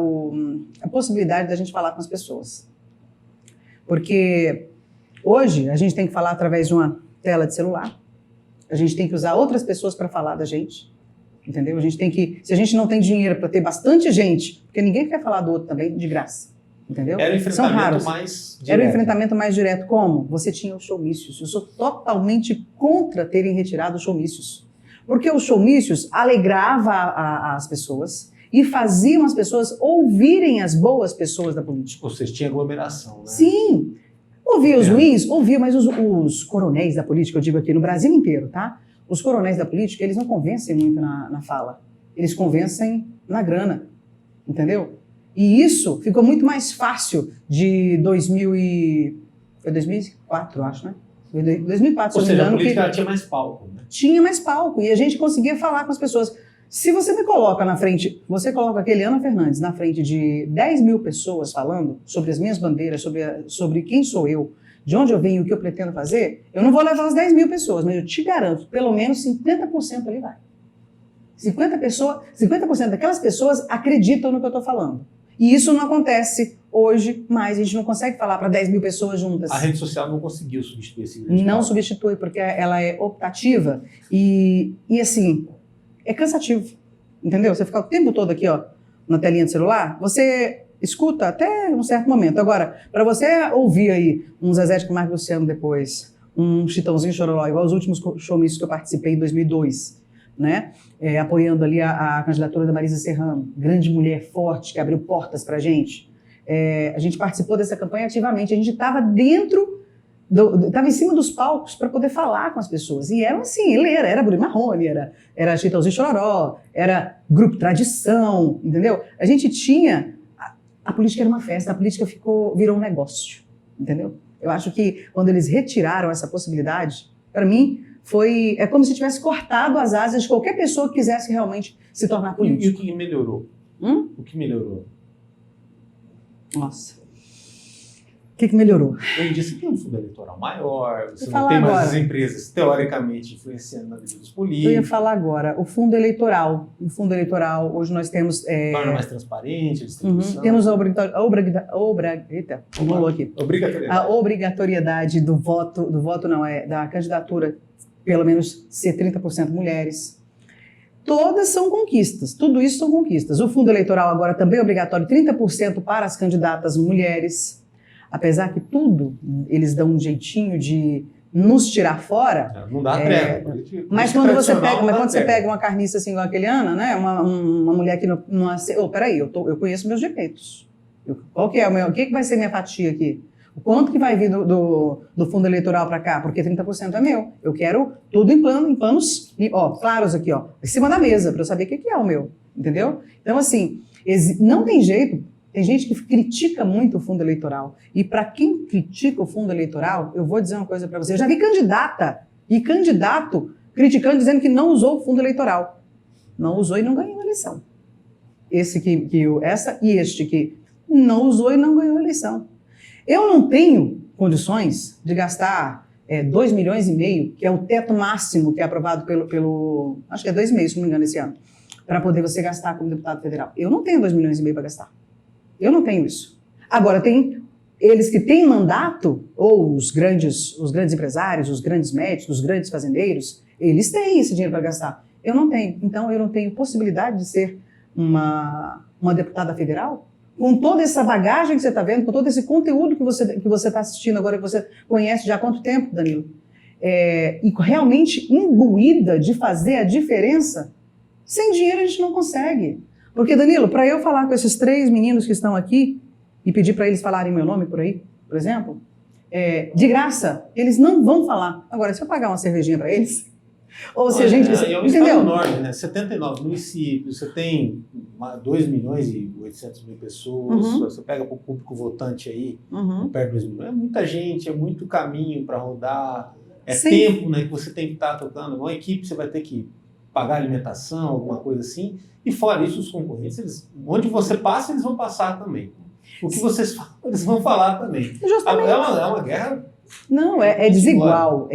possibilidade da gente falar com as pessoas. Porque hoje a gente tem que falar através de uma tela de celular. A gente tem que usar outras pessoas para falar da gente. Entendeu? A gente tem que... Se a gente não tem dinheiro para ter bastante gente, porque ninguém quer falar do outro também de graça. Entendeu? Era o enfrentamento mais direto. Era o enfrentamento mais direto. Como? Você tinha os showmícios. Eu sou totalmente contra terem retirado os showmícios. Porque os showmícios alegravam as pessoas e faziam as pessoas ouvirem as boas pessoas da política. Ou seja, tinha aglomeração, né? Sim. Ouvia os ruins? Ouvia, mas os coronéis da política, eu digo aqui no Brasil inteiro, tá? Os coronéis da política, eles não convencem muito na fala. Eles convencem na grana. Entendeu? E isso ficou muito mais fácil de 2004, eu acho, né? 2004, Ou se não me seja, a engano, política tinha mais palco, né? Tinha mais palco e a gente conseguia falar com as pessoas. Se você me coloca na frente, você coloca a Eliana Fernandes na frente de 10 mil pessoas falando sobre as minhas bandeiras, sobre quem sou eu, de onde eu venho, o que eu pretendo fazer, eu não vou levar as 10 mil pessoas, mas eu te garanto, pelo menos 50% ali vai. 50% daquelas pessoas acreditam no que eu estou falando. E isso não acontece hoje, mas a gente não consegue falar para 10 mil pessoas juntas. A rede social não conseguiu substituir esse grande Não palco. substitui, porque ela é optativa e assim, é cansativo, entendeu? Você fica o tempo todo aqui, ó, na telinha do celular, você escuta até um certo momento. Agora, para você ouvir aí um Zezé de Camargo e Luciano depois, um Chitãozinho Chororó, igual os últimos showmícios que eu participei em 2002, né? Apoiando ali a candidatura da Marisa Serrano, grande mulher forte que abriu portas para a gente participou dessa campanha ativamente, a gente estava estava em cima dos palcos para poder falar com as pessoas, e era assim, era Bruno Marrone, era Chitãozinho Chororó, era Grupo Tradição, entendeu? A gente tinha, a política era uma festa, a política virou um negócio, entendeu? Eu acho que quando eles retiraram essa possibilidade, para mim, é como se tivesse cortado as asas de qualquer pessoa que quisesse realmente se tornar político. E o que melhorou? O que melhorou? Nossa. O que melhorou? Hoje em dia você tem um fundo eleitoral maior, você Vou não tem falar mais agora. as empresas teoricamente influenciando na vida dos políticos. Eu ia falar agora, o fundo eleitoral. O fundo eleitoral, hoje nós temos... Torna mais transparente a distribuição. Temos a obrigatoriedade do voto da candidatura, pelo menos ser 30% mulheres. Todas são conquistas, tudo isso são conquistas. O fundo eleitoral agora também é obrigatório, 30% para as candidatas mulheres, apesar que tudo eles dão um jeitinho de nos tirar fora. Não dá treva. Mas quando você pega uma carniça assim igual a Eliana, né, uma mulher que não peraí, eu conheço meus defeitos. O que vai ser minha fatia aqui? O quanto que vai vir do fundo eleitoral para cá? Porque 30% é meu. Eu quero tudo em planos claros aqui, ó, em cima da mesa, para eu saber o que é o meu. Entendeu? Então, assim, não tem jeito. Tem gente que critica muito o fundo eleitoral. E para quem critica o fundo eleitoral, eu vou dizer uma coisa para você. Eu já vi candidata e candidato criticando, dizendo que não usou o fundo eleitoral. Não usou e não ganhou a eleição. Este que não usou e não ganhou a eleição. Eu não tenho condições de gastar 2,5 milhões, que é o teto máximo que é aprovado pelo acho que é 2,5, se não me engano, esse ano, para poder você gastar como deputado federal. Eu não tenho 2,5 milhões para gastar. Eu não tenho isso. Agora, tem eles que têm mandato, ou os grandes empresários, os grandes médicos, os grandes fazendeiros, eles têm esse dinheiro para gastar. Eu não tenho. Então, eu não tenho possibilidade de ser uma deputada federal, com toda essa bagagem que você está vendo, com todo esse conteúdo que você está assistindo agora, que você conhece já há quanto tempo, Danilo, e realmente imbuída de fazer a diferença, sem dinheiro a gente não consegue. Porque, Danilo, para eu falar com esses 3 meninos que estão aqui e pedir para eles falarem meu nome por aí, por exemplo, de graça, eles não vão falar. Agora, se eu pagar uma cervejinha para eles, ou se a gente... É um estado enorme, né? 79 municípios, você tem 2.800.000 pessoas, você pega para o público votante aí, perto de 2 milhões, é muita gente, é muito caminho para rodar, tempo, né, que você tem que estar tocando, uma equipe você vai ter que pagar alimentação, alguma coisa assim, e fora isso os concorrentes, onde você passa, eles vão passar também. O que vocês falam, eles vão falar também. Justamente. É uma guerra... Não, é desigual,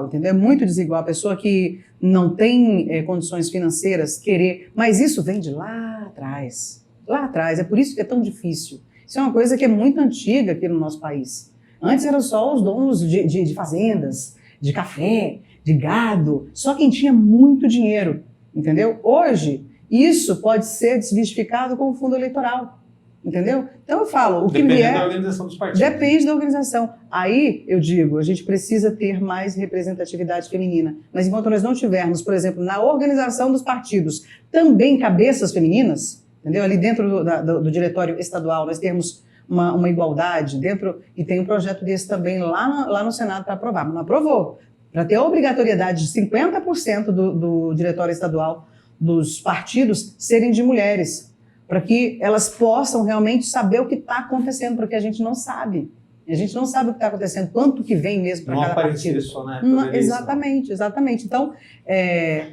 entendeu? É muito desigual. A pessoa que não tem condições financeiras querer, mas isso vem de lá atrás, é por isso que é tão difícil. Isso é uma coisa que é muito antiga aqui no nosso país. Antes eram só os donos de fazendas, de café, de gado, só quem tinha muito dinheiro, entendeu? Hoje, isso pode ser desmistificado com o fundo eleitoral. Entendeu? Então eu falo, Depende da organização dos partidos. Depende da organização. Aí eu digo, a gente precisa ter mais representatividade feminina. Mas enquanto nós não tivermos, por exemplo, na organização dos partidos, também cabeças femininas, entendeu? Ali dentro do diretório estadual, nós temos uma igualdade dentro, e tem um projeto desse também lá no Senado para aprovar, mas não aprovou. Para ter a obrigatoriedade de 50% do diretório estadual dos partidos serem de mulheres, para que elas possam realmente saber o que está acontecendo, porque a gente não sabe. A gente não sabe o que está acontecendo, quanto que vem mesmo para cada partido. Só na época Exatamente. Então,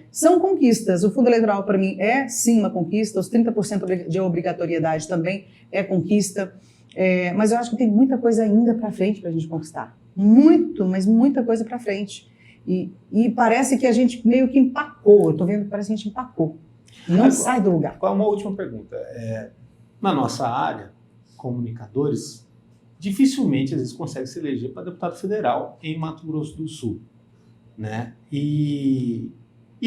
são conquistas. O fundo eleitoral, para mim, é sim uma conquista. Os 30% de obrigatoriedade também é conquista. Mas eu acho que tem muita coisa ainda para frente para a gente conquistar. Mas muita coisa para frente. E parece que a gente meio que empacou. Eu estou vendo que parece que a gente empacou. Não sai do lugar. Uma última pergunta. Na nossa área, comunicadores, dificilmente às vezes conseguem se eleger para deputado federal em Mato Grosso do Sul, né? E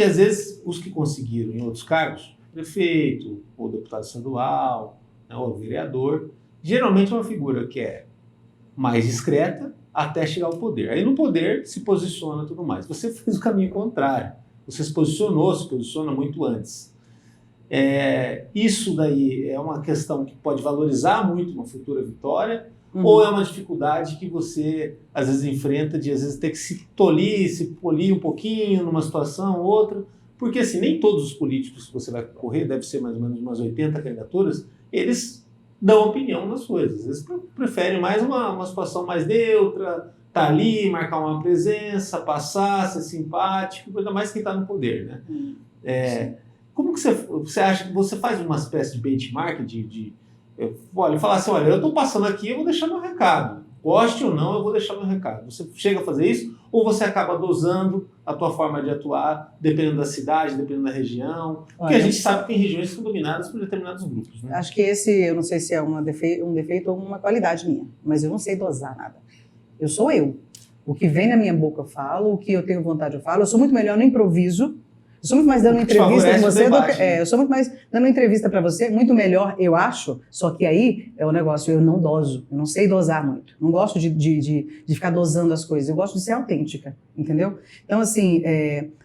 às vezes os que conseguiram em outros cargos, prefeito, ou deputado estadual, né, ou vereador, geralmente é uma figura que é mais discreta até chegar ao poder. Aí no poder se posiciona e tudo mais. Você fez o caminho contrário. Você se posiciona muito antes. Isso daí é uma questão que pode valorizar muito uma futura vitória, ou é uma dificuldade que você às vezes enfrenta de às vezes ter que se polir um pouquinho numa situação ou outra, porque assim, nem todos os políticos que você vai concorrer, deve ser mais ou menos umas 80 candidaturas, eles dão opinião nas coisas, às vezes preferem mais uma situação mais neutra, tá ali, marcar uma presença, passar, ser simpático, ainda mais quem está no poder, né? Como que você acha que você faz uma espécie de benchmark falar assim, olha, eu estou passando aqui, eu vou deixar meu recado. Goste ou não, eu vou deixar meu recado. Você chega a fazer isso ou você acaba dosando a tua forma de atuar, dependendo da cidade, dependendo da região? Porque a gente sabe que tem regiões que são dominadas por determinados grupos, né? Acho que eu não sei se é um defeito ou uma qualidade minha, mas eu não sei dosar nada. Eu sou eu. O que vem na minha boca eu falo, o que eu tenho vontade eu falo. Eu sou muito melhor no improviso. Eu sou muito mais dando entrevista para você eu sou muito mais dando entrevista para você, muito melhor, eu acho. Só que aí é o negócio, eu não doso, eu não sei dosar muito. Não gosto de ficar dosando as coisas, eu gosto de ser autêntica, entendeu? Então, assim,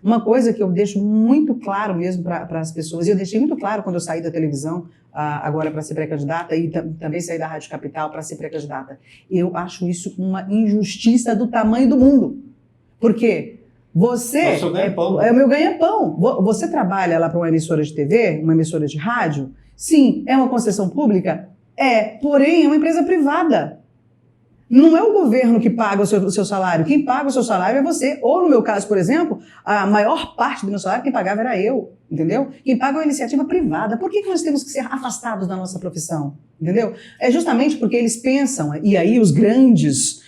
uma coisa que eu deixo muito claro mesmo para as pessoas, e eu deixei muito claro quando eu saí da televisão, agora para ser pré-candidata, e também saí da Rádio Capital para ser pré-candidata. Eu acho isso uma injustiça do tamanho do mundo. Por quê? Você é o meu ganha-pão. Você trabalha lá para uma emissora de TV, uma emissora de rádio? Sim. É uma concessão pública? Porém, é uma empresa privada. Não é o governo que paga o seu salário. Quem paga o seu salário é você. Ou, no meu caso, por exemplo, a maior parte do meu salário, quem pagava era eu. Entendeu? Quem paga é uma iniciativa privada. Por que nós temos que ser afastados da nossa profissão? Entendeu? É justamente porque eles pensam, e aí os grandes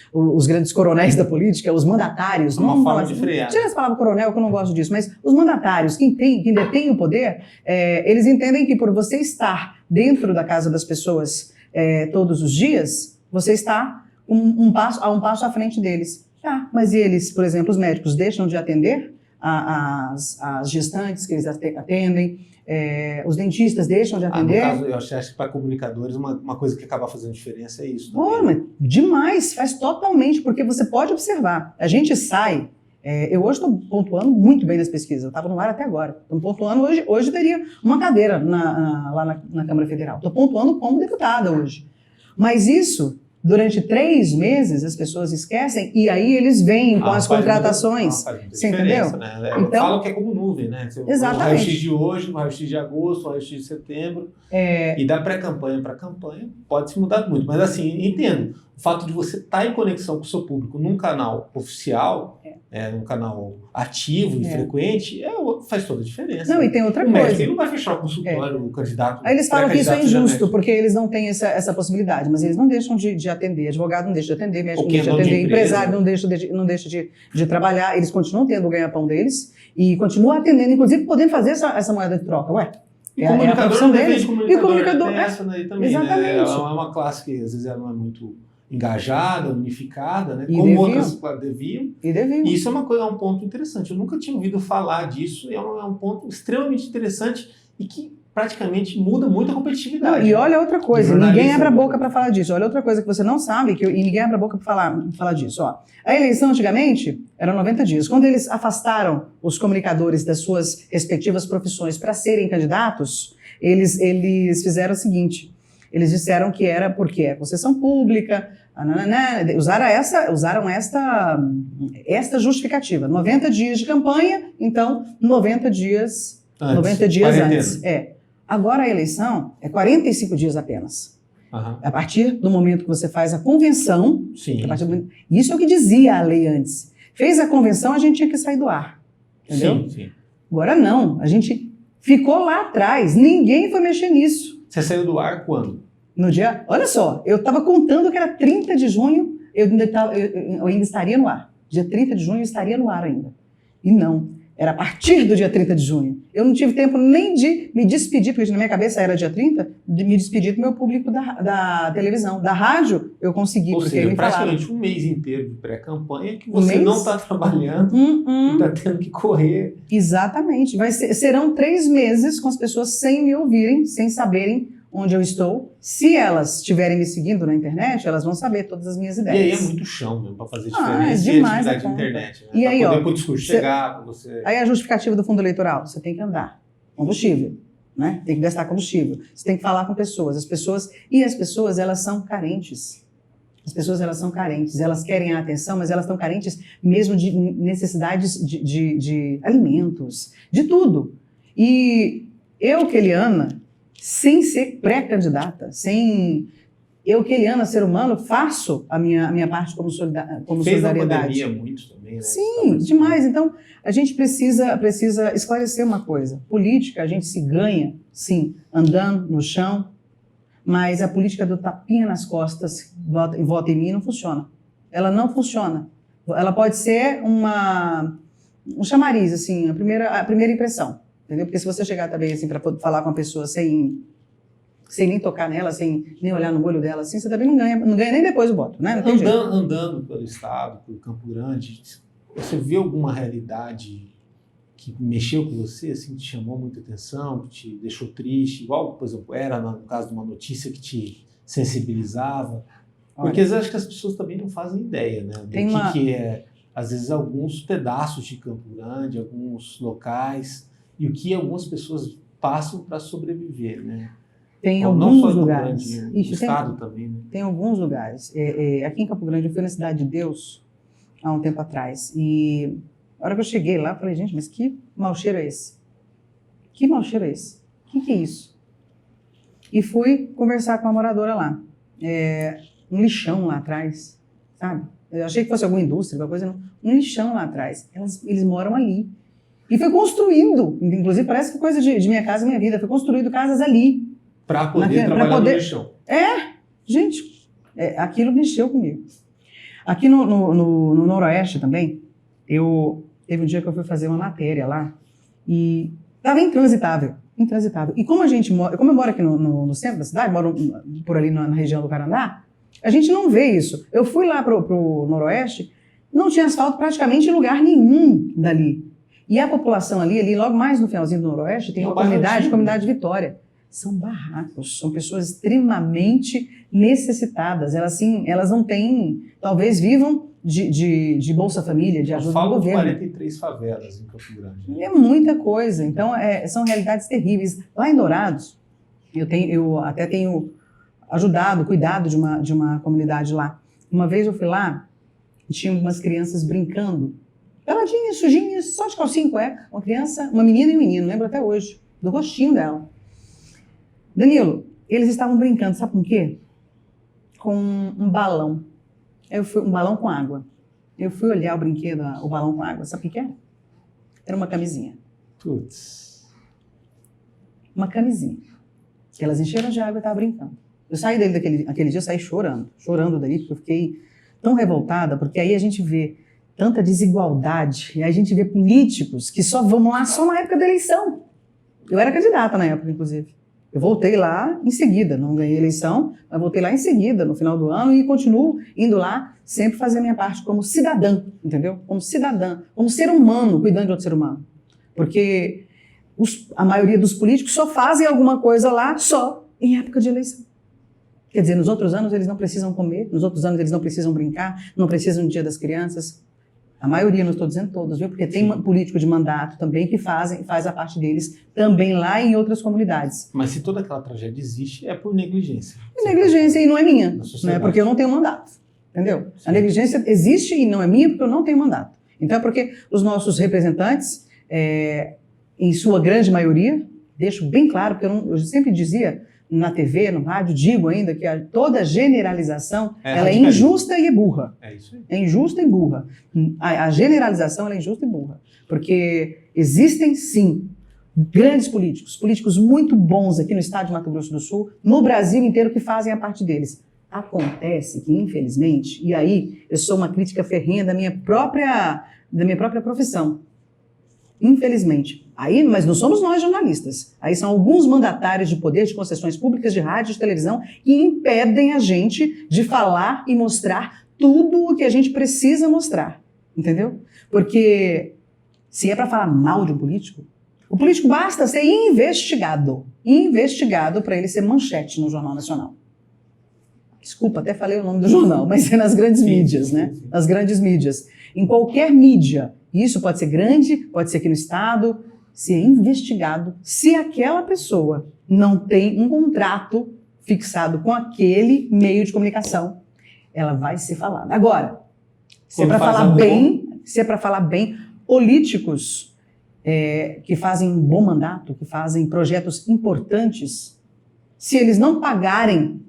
coronéis da política, os mandatários... Uma forma de frear. Tira essa palavra coronel, que eu não gosto disso, mas os mandatários, quem detém o poder, eles entendem que por você estar dentro da casa das pessoas todos os dias, você está um passo à frente deles. Mas eles, por exemplo, os médicos deixam de atender as gestantes que eles atendem, os dentistas deixam de atender. No caso, eu acho que para comunicadores uma coisa que acaba fazendo diferença é isso. Mas demais, faz totalmente, porque você pode observar. A gente sai. Eu hoje estou pontuando muito bem nas pesquisas, eu estava no ar até agora. Estou pontuando hoje teria uma cadeira lá na Câmara Federal. Estou pontuando como deputada hoje. Mas isso, durante 3 meses, as pessoas esquecem e aí eles vêm com as contratações. Você entendeu? Né? Então, falam que é como nuvem, né? Exatamente. O raio-x de hoje, o raio-x de agosto, o raio-x de setembro. E da pré-campanha para a campanha pode se mudar muito. Mas assim, entendo. O fato de você estar em conexão com o seu público num canal oficial, num canal ativo e frequente, faz toda a diferença. Não, e tem outra coisa. Médico, ele não vai fechar o consultório, o candidato. Aí eles falam que isso é injusto, porque eles não têm essa possibilidade, mas eles não deixam de atender. Advogado não deixa de atender, médico não deixa de atender, empresário não deixa de trabalhar. Eles continuam tendo o ganha-pão deles e continuam atendendo, inclusive podendo fazer essa moeda de troca. E comunicador não deles. E comunicador essa daí também, exatamente. Né? É uma classe que às vezes ela não é muito engajada, unificada, né? E como deviam. Outras deviam. E isso é um ponto interessante. Eu nunca tinha ouvido falar disso, e é um ponto extremamente interessante e que praticamente muda muito a competitividade. Não, e olha outra coisa, ninguém abre a boca para falar disso. Olha outra coisa que você não sabe, e ninguém abre a boca para falar disso. A eleição antigamente era 90 dias. Quando eles afastaram os comunicadores das suas respectivas profissões para serem candidatos, eles fizeram o seguinte, eles disseram que era porque é concessão pública, usaram esta justificativa. 90 dias de campanha, então 90 dias antes. Agora a eleição é 45 dias apenas. A partir do momento que você faz a convenção, isso é o que dizia a lei antes. Fez a convenção, a gente tinha que sair do ar. Entendeu? Sim. Agora não, a gente ficou lá atrás, ninguém foi mexer nisso. Você saiu do ar quando? No dia, olha só, eu estava contando que era 30 de junho, eu ainda estaria no ar. Dia 30 de junho eu estaria no ar ainda. E não, era a partir do dia 30 de junho. Eu não tive tempo nem de me despedir, porque na minha cabeça era dia 30, de me despedir do meu público da televisão. Da rádio eu consegui, Ou porque seja, ele me praticamente falava. um mês inteiro de pré-campanha que você não está trabalhando e está tendo que correr. Exatamente. Serão 3 meses com as pessoas sem me ouvirem, sem saberem onde eu estou. Se elas estiverem me seguindo na internet, elas vão saber todas as minhas ideias. E aí é muito chão mesmo para fazer diferença é demais e atividade de internet. Né? E aí, para poder o discurso chegar, para você... Aí a justificativa do fundo eleitoral, você tem que andar. Combustível, né? Tem que gastar combustível. Você tem que falar com pessoas. As pessoas, elas são carentes. As pessoas, elas são carentes. Elas querem a atenção, mas elas estão carentes mesmo de necessidades de alimentos, de tudo. E eu, Keliana, sem ser pré-candidata, eu, Keliana, ser humano, faço a minha parte como solidariedade. Fez a pandemia muito também, né? Sim, demais. Então, a gente precisa esclarecer uma coisa. Política, a gente se ganha, sim, andando no chão, mas a política do tapinha nas costas, vota em mim, não funciona. Ela não funciona. Ela pode ser um chamariz, assim, a primeira impressão. Entendeu? Porque se você chegar também assim, para falar com a pessoa sem nem tocar nela, sem nem olhar no olho dela, assim, você também não ganha nem depois o voto, né? Andando pelo estado, pelo Campo Grande, você vê alguma realidade que mexeu com você, assim, que te chamou muita atenção, que te deixou triste, igual, por exemplo, era no caso de uma notícia que te sensibilizava? Porque às vezes acho que as pessoas também não fazem ideia, né? Do que é, às vezes, alguns pedaços de Campo Grande, alguns locais, e o que algumas pessoas passam para sobreviver, né? Tem alguns lugares. Grande, no estado também, né? Tem alguns lugares. Aqui em Campo Grande, eu fui na Cidade de Deus há um tempo atrás. E a hora que eu cheguei lá, eu falei, gente, mas que mau cheiro é esse? Que mau cheiro é esse? O que é isso? E fui conversar com a moradora lá. Um lixão lá atrás, sabe? Eu achei que fosse alguma indústria, alguma coisa, não. Um lixão lá atrás. Eles moram ali. E foi construído, inclusive parece que é coisa de Minha Casa Minha Vida, foi construído casas ali. Para poder trabalhar no lixão. Gente, aquilo mexeu comigo. Aqui no Noroeste também, teve um dia que eu fui fazer uma matéria lá e estava intransitável. E como eu moro aqui no centro da cidade, moro por ali na região do Carandá, a gente não vê isso. Eu fui lá pro Noroeste, não tinha asfalto praticamente em lugar nenhum dali. E a população ali logo mais no finalzinho do Noroeste, tem uma comunidade Vitória. São barracos, são pessoas extremamente necessitadas. Elas não têm, talvez vivam de Bolsa Família, de ajuda do governo. 43 favelas em Campo Grande. É muita coisa, então são realidades terríveis. Lá em Dourados, eu até tenho ajudado, cuidado de uma comunidade lá. Uma vez eu fui lá e tinha umas crianças brincando, peladinhas, sujinhas, só de calcinha e cueca. Uma menina e um menino, lembro até hoje, do rostinho dela. Danilo, eles estavam brincando, sabe com o quê? Com um balão. Um balão com água. Eu fui olhar o brinquedo, o balão com água, sabe o que era? Era uma camisinha. Putz. Uma camisinha. Elas encheram de água e estavam brincando. Eu saí dele aquele dia, eu saí chorando daí, porque eu fiquei tão revoltada, porque aí a gente vê tanta desigualdade, e aí a gente vê políticos que só vão lá só na época da eleição. Eu era candidata na época, inclusive. Eu voltei lá em seguida, não ganhei eleição, mas voltei lá em seguida, no final do ano, e continuo indo lá, sempre fazer a minha parte como cidadã, entendeu? Como cidadã, como ser humano, cuidando de outro ser humano. Porque a maioria dos políticos só fazem alguma coisa lá só em época de eleição. Quer dizer, nos outros anos eles não precisam comer, nos outros anos eles não precisam brincar, não precisam do Dia das Crianças. A maioria, não estou dizendo todos, viu? Porque tem político de mandato também que faz a parte deles também lá em outras comunidades. Mas se toda aquela tragédia existe, é por negligência. Negligência e não é minha, né? Porque eu não tenho mandato, entendeu? Sim. A negligência existe e não é minha porque eu não tenho mandato. Então é porque os nossos representantes, em sua grande maioria, deixo bem claro, porque eu sempre dizia na TV, no rádio, digo ainda que toda generalização ela é injusta e é burra. É isso aí. É injusta e burra. A generalização ela é injusta e burra. Porque existem, sim, grandes políticos muito bons aqui no estado de Mato Grosso do Sul, no Brasil inteiro, que fazem a parte deles. Acontece que, infelizmente, e aí eu sou uma crítica ferrenha da minha própria profissão, infelizmente. Aí, mas não somos nós jornalistas. Aí são alguns mandatários de poder, de concessões públicas, de rádio, de televisão, que impedem a gente de falar e mostrar tudo o que a gente precisa mostrar. Entendeu? Porque se é para falar mal de um político, o político basta ser investigado. Investigado para ele ser manchete no Jornal Nacional. Desculpa, até falei o nome do jornal, mas é nas grandes mídias, né? Nas grandes mídias. Em qualquer mídia. Isso pode ser grande, pode ser aqui no estado, se é investigado, se aquela pessoa não tem um contrato fixado com aquele meio de comunicação, ela vai ser falada. Agora, se é para falar bem, políticos que fazem um bom mandato, que fazem projetos importantes, se eles não pagarem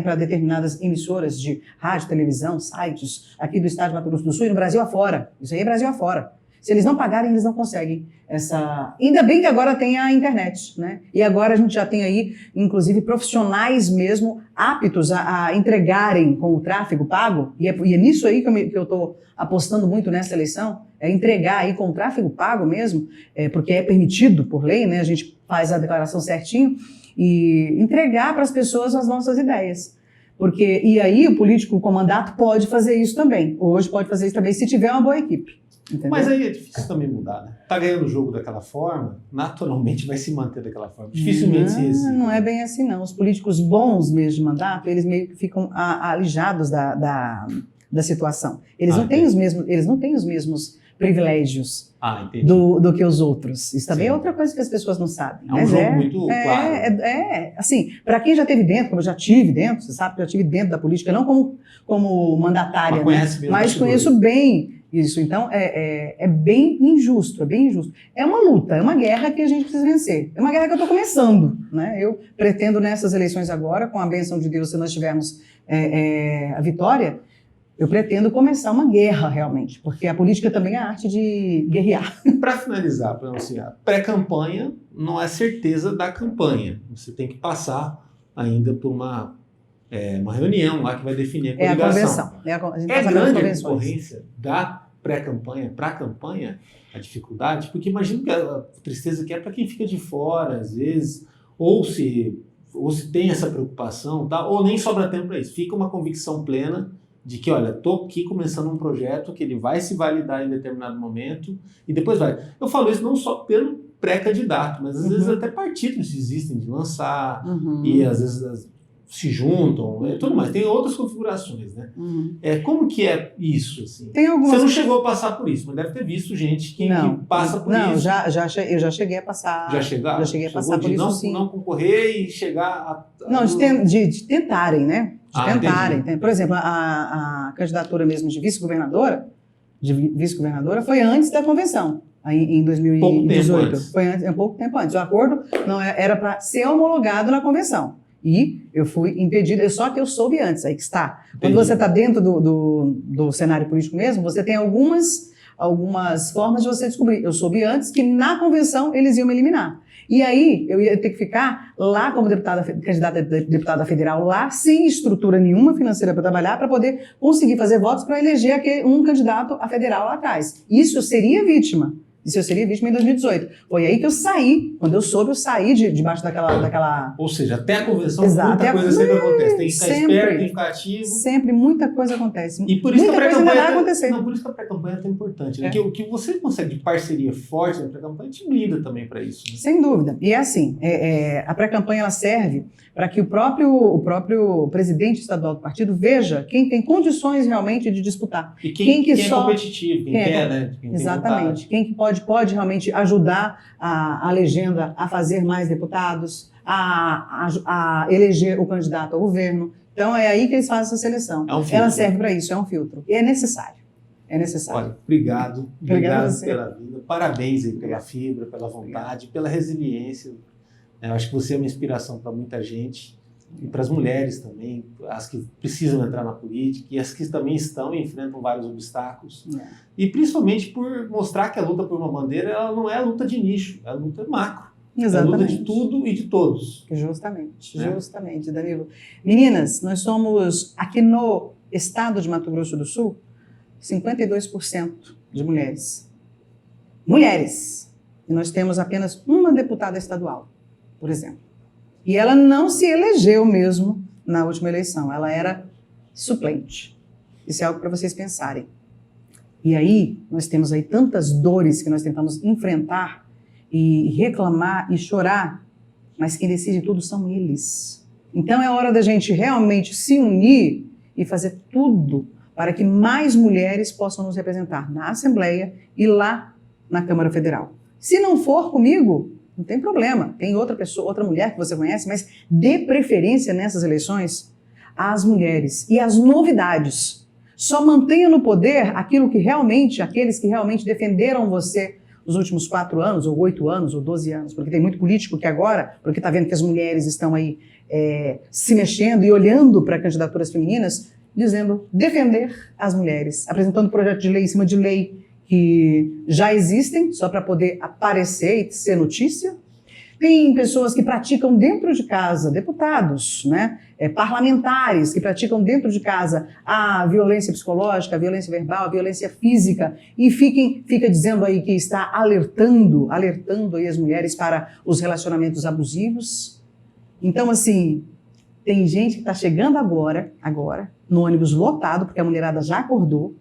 para determinadas emissoras de rádio, televisão, sites aqui do estado de Mato Grosso do Sul e no Brasil afora, isso aí é Brasil afora. Se eles não pagarem, eles não conseguem essa... Ainda bem que agora tem a internet, né? E agora a gente já tem aí, inclusive, profissionais mesmo aptos a entregarem com o tráfego pago, e é nisso aí que eu estou apostando muito nessa eleição, é entregar aí com o tráfego pago mesmo, porque é permitido por lei, né? A gente faz a declaração certinho, e entregar para as pessoas as nossas ideias. E aí o político com mandato pode fazer isso também. Hoje pode fazer isso também se tiver uma boa equipe. Entendeu? Mas aí é difícil também mudar, né? Tá ganhando o jogo daquela forma, naturalmente vai se manter daquela forma. Dificilmente se resiste. Não é bem assim, não. Os políticos bons mesmo de mandato, eles meio que ficam alijados da situação. Eles não têm os mesmos privilégios do que os outros. Isso também é outra coisa que as pessoas não sabem. É um jogo muito claro. Assim, para quem já esteve dentro, como eu já tive dentro, você sabe que eu já estive dentro da política, não como mandatária, mas conheço bem isso. Então, é bem injusto, É uma luta, é uma guerra que a gente precisa vencer. É uma guerra que eu estou começando, né? Eu pretendo nessas eleições agora, com a bênção de Deus, se nós tivermos a vitória, eu pretendo começar uma guerra, realmente, porque a política também é a arte de guerrear. Para finalizar, a pré-campanha não é certeza da campanha. Você tem que passar ainda por uma reunião lá que vai definir a coligação. É grande a concorrência da pré-campanha para a campanha, a dificuldade, porque imagino que a tristeza que é para quem fica de fora, às vezes, ou se tem essa preocupação, tá? Ou nem sobra tempo para isso. Fica uma convicção plena de que, olha, estou aqui começando um projeto que ele vai se validar em determinado momento e depois vai. Eu falo isso não só pelo pré-candidato, mas às vezes até partidos existem de lançar e às vezes se juntam, tudo mais. Tem outras configurações, né? Como que é isso? Assim? Tem algumas... Você não chegou a passar por isso, mas deve ter visto gente que passa por isso. Não, eu já cheguei a passar. Já cheguei a passar por isso, sim. Não concorrer e chegar a... Não, de tentarem, né? De tentarem. Por exemplo, a candidatura mesmo de vice-governadora foi antes da convenção, em 2018. Pouco tempo antes. Foi um pouco tempo antes. O acordo não era para ser homologado na convenção. E eu fui impedida, só que eu soube antes, aí que está. Quando você está dentro do cenário político mesmo, você tem algumas formas de você descobrir. Eu soube antes que na convenção eles iam me eliminar. E aí eu ia ter que ficar lá como candidata a deputada federal, lá sem estrutura nenhuma financeira para trabalhar, para poder conseguir fazer votos para eleger um candidato a federal lá atrás. Isso eu seria vítima. Isso eu seria vítima em 2018. Foi aí que eu saí. Quando eu soube, eu saí debaixo daquela... Ou seja, até a convenção, muita coisa sempre acontece. Tem que ficar esperto, tem que ficar ativo. Sempre, muita coisa acontece. E por isso muita que a coisa ainda vai acontecer. Não, por isso que a pré-campanha é tão importante. Né? O que você consegue de parceria forte na pré-campanha te blinda também para isso. Né? Sem dúvida. E é assim, a pré-campanha ela serve para que o próprio presidente estadual do partido veja quem tem condições realmente de disputar. E quem é competitivo, quem quer, né? Quem exatamente. Quem que pode realmente ajudar a legenda a fazer mais deputados, a eleger o candidato ao governo. Então é aí que eles fazem essa seleção. Ela serve para isso, é um filtro. E é necessário. Olha, obrigado pela vida. Parabéns aí pela fibra, pela vontade, pela resiliência. Eu acho que você é uma inspiração para muita gente e para as mulheres também, as que precisam entrar na política e as que também estão e enfrentam vários obstáculos. E principalmente por mostrar que a luta por uma bandeira ela não é a luta de nicho, é a luta macro. Exatamente. É a luta de tudo e de todos. Justamente, Danilo. Meninas, nós somos, aqui no estado de Mato Grosso do Sul, 52% de mulheres. Mulheres! E nós temos apenas uma deputada estadual, por exemplo. E ela não se elegeu mesmo na última eleição, ela era suplente. Isso é algo para vocês pensarem. E aí, nós temos aí tantas dores que nós tentamos enfrentar e reclamar e chorar, mas quem decide tudo são eles. Então é hora da gente realmente se unir e fazer tudo para que mais mulheres possam nos representar na Assembleia e lá na Câmara Federal. Se não for comigo, não tem problema. Tem outra pessoa, outra mulher que você conhece, mas dê preferência nessas eleições às mulheres e às novidades. Só mantenha no poder aqueles que realmente defenderam você nos últimos 4 anos, ou 8 anos, ou 12 anos, porque tem muito político que agora, porque está vendo que as mulheres estão aí se mexendo e olhando para candidaturas femininas, dizendo defender as mulheres, apresentando projeto de lei em cima de lei que já existem, só para poder aparecer e ser notícia. Tem pessoas que praticam dentro de casa, deputados, né, parlamentares que praticam dentro de casa a violência psicológica, a violência verbal, a violência física e fica dizendo aí que está alertando aí as mulheres para os relacionamentos abusivos. Então, assim, tem gente que está chegando agora, no ônibus lotado, porque a mulherada já acordou,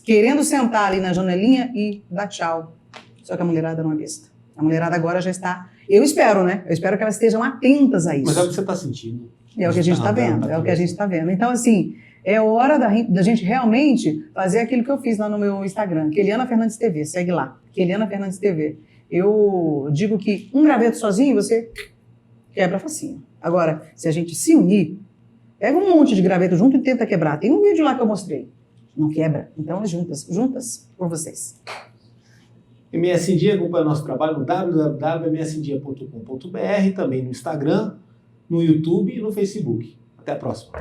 querendo sentar ali na janelinha e dar tchau. Só que a mulherada não é besta. A mulherada agora já está... Eu espero, né? Eu espero que elas estejam atentas a isso. Mas é o que você está sentindo. É o que a gente está vendo. É o que a gente está vendo. Então, assim, é hora da gente realmente fazer aquilo que eu fiz lá no meu Instagram. Keliana Fernandes TV. Segue lá. Keliana Fernandes TV. Eu digo que um graveto sozinho, você quebra facinho. Agora, se a gente se unir, pega um monte de graveto junto e tenta quebrar. Tem um vídeo lá que eu mostrei. Não quebra. Então, é juntas por vocês. MS em Dia acompanha nosso trabalho no www.msindia.com.br, também no Instagram, no YouTube e no Facebook. Até a próxima.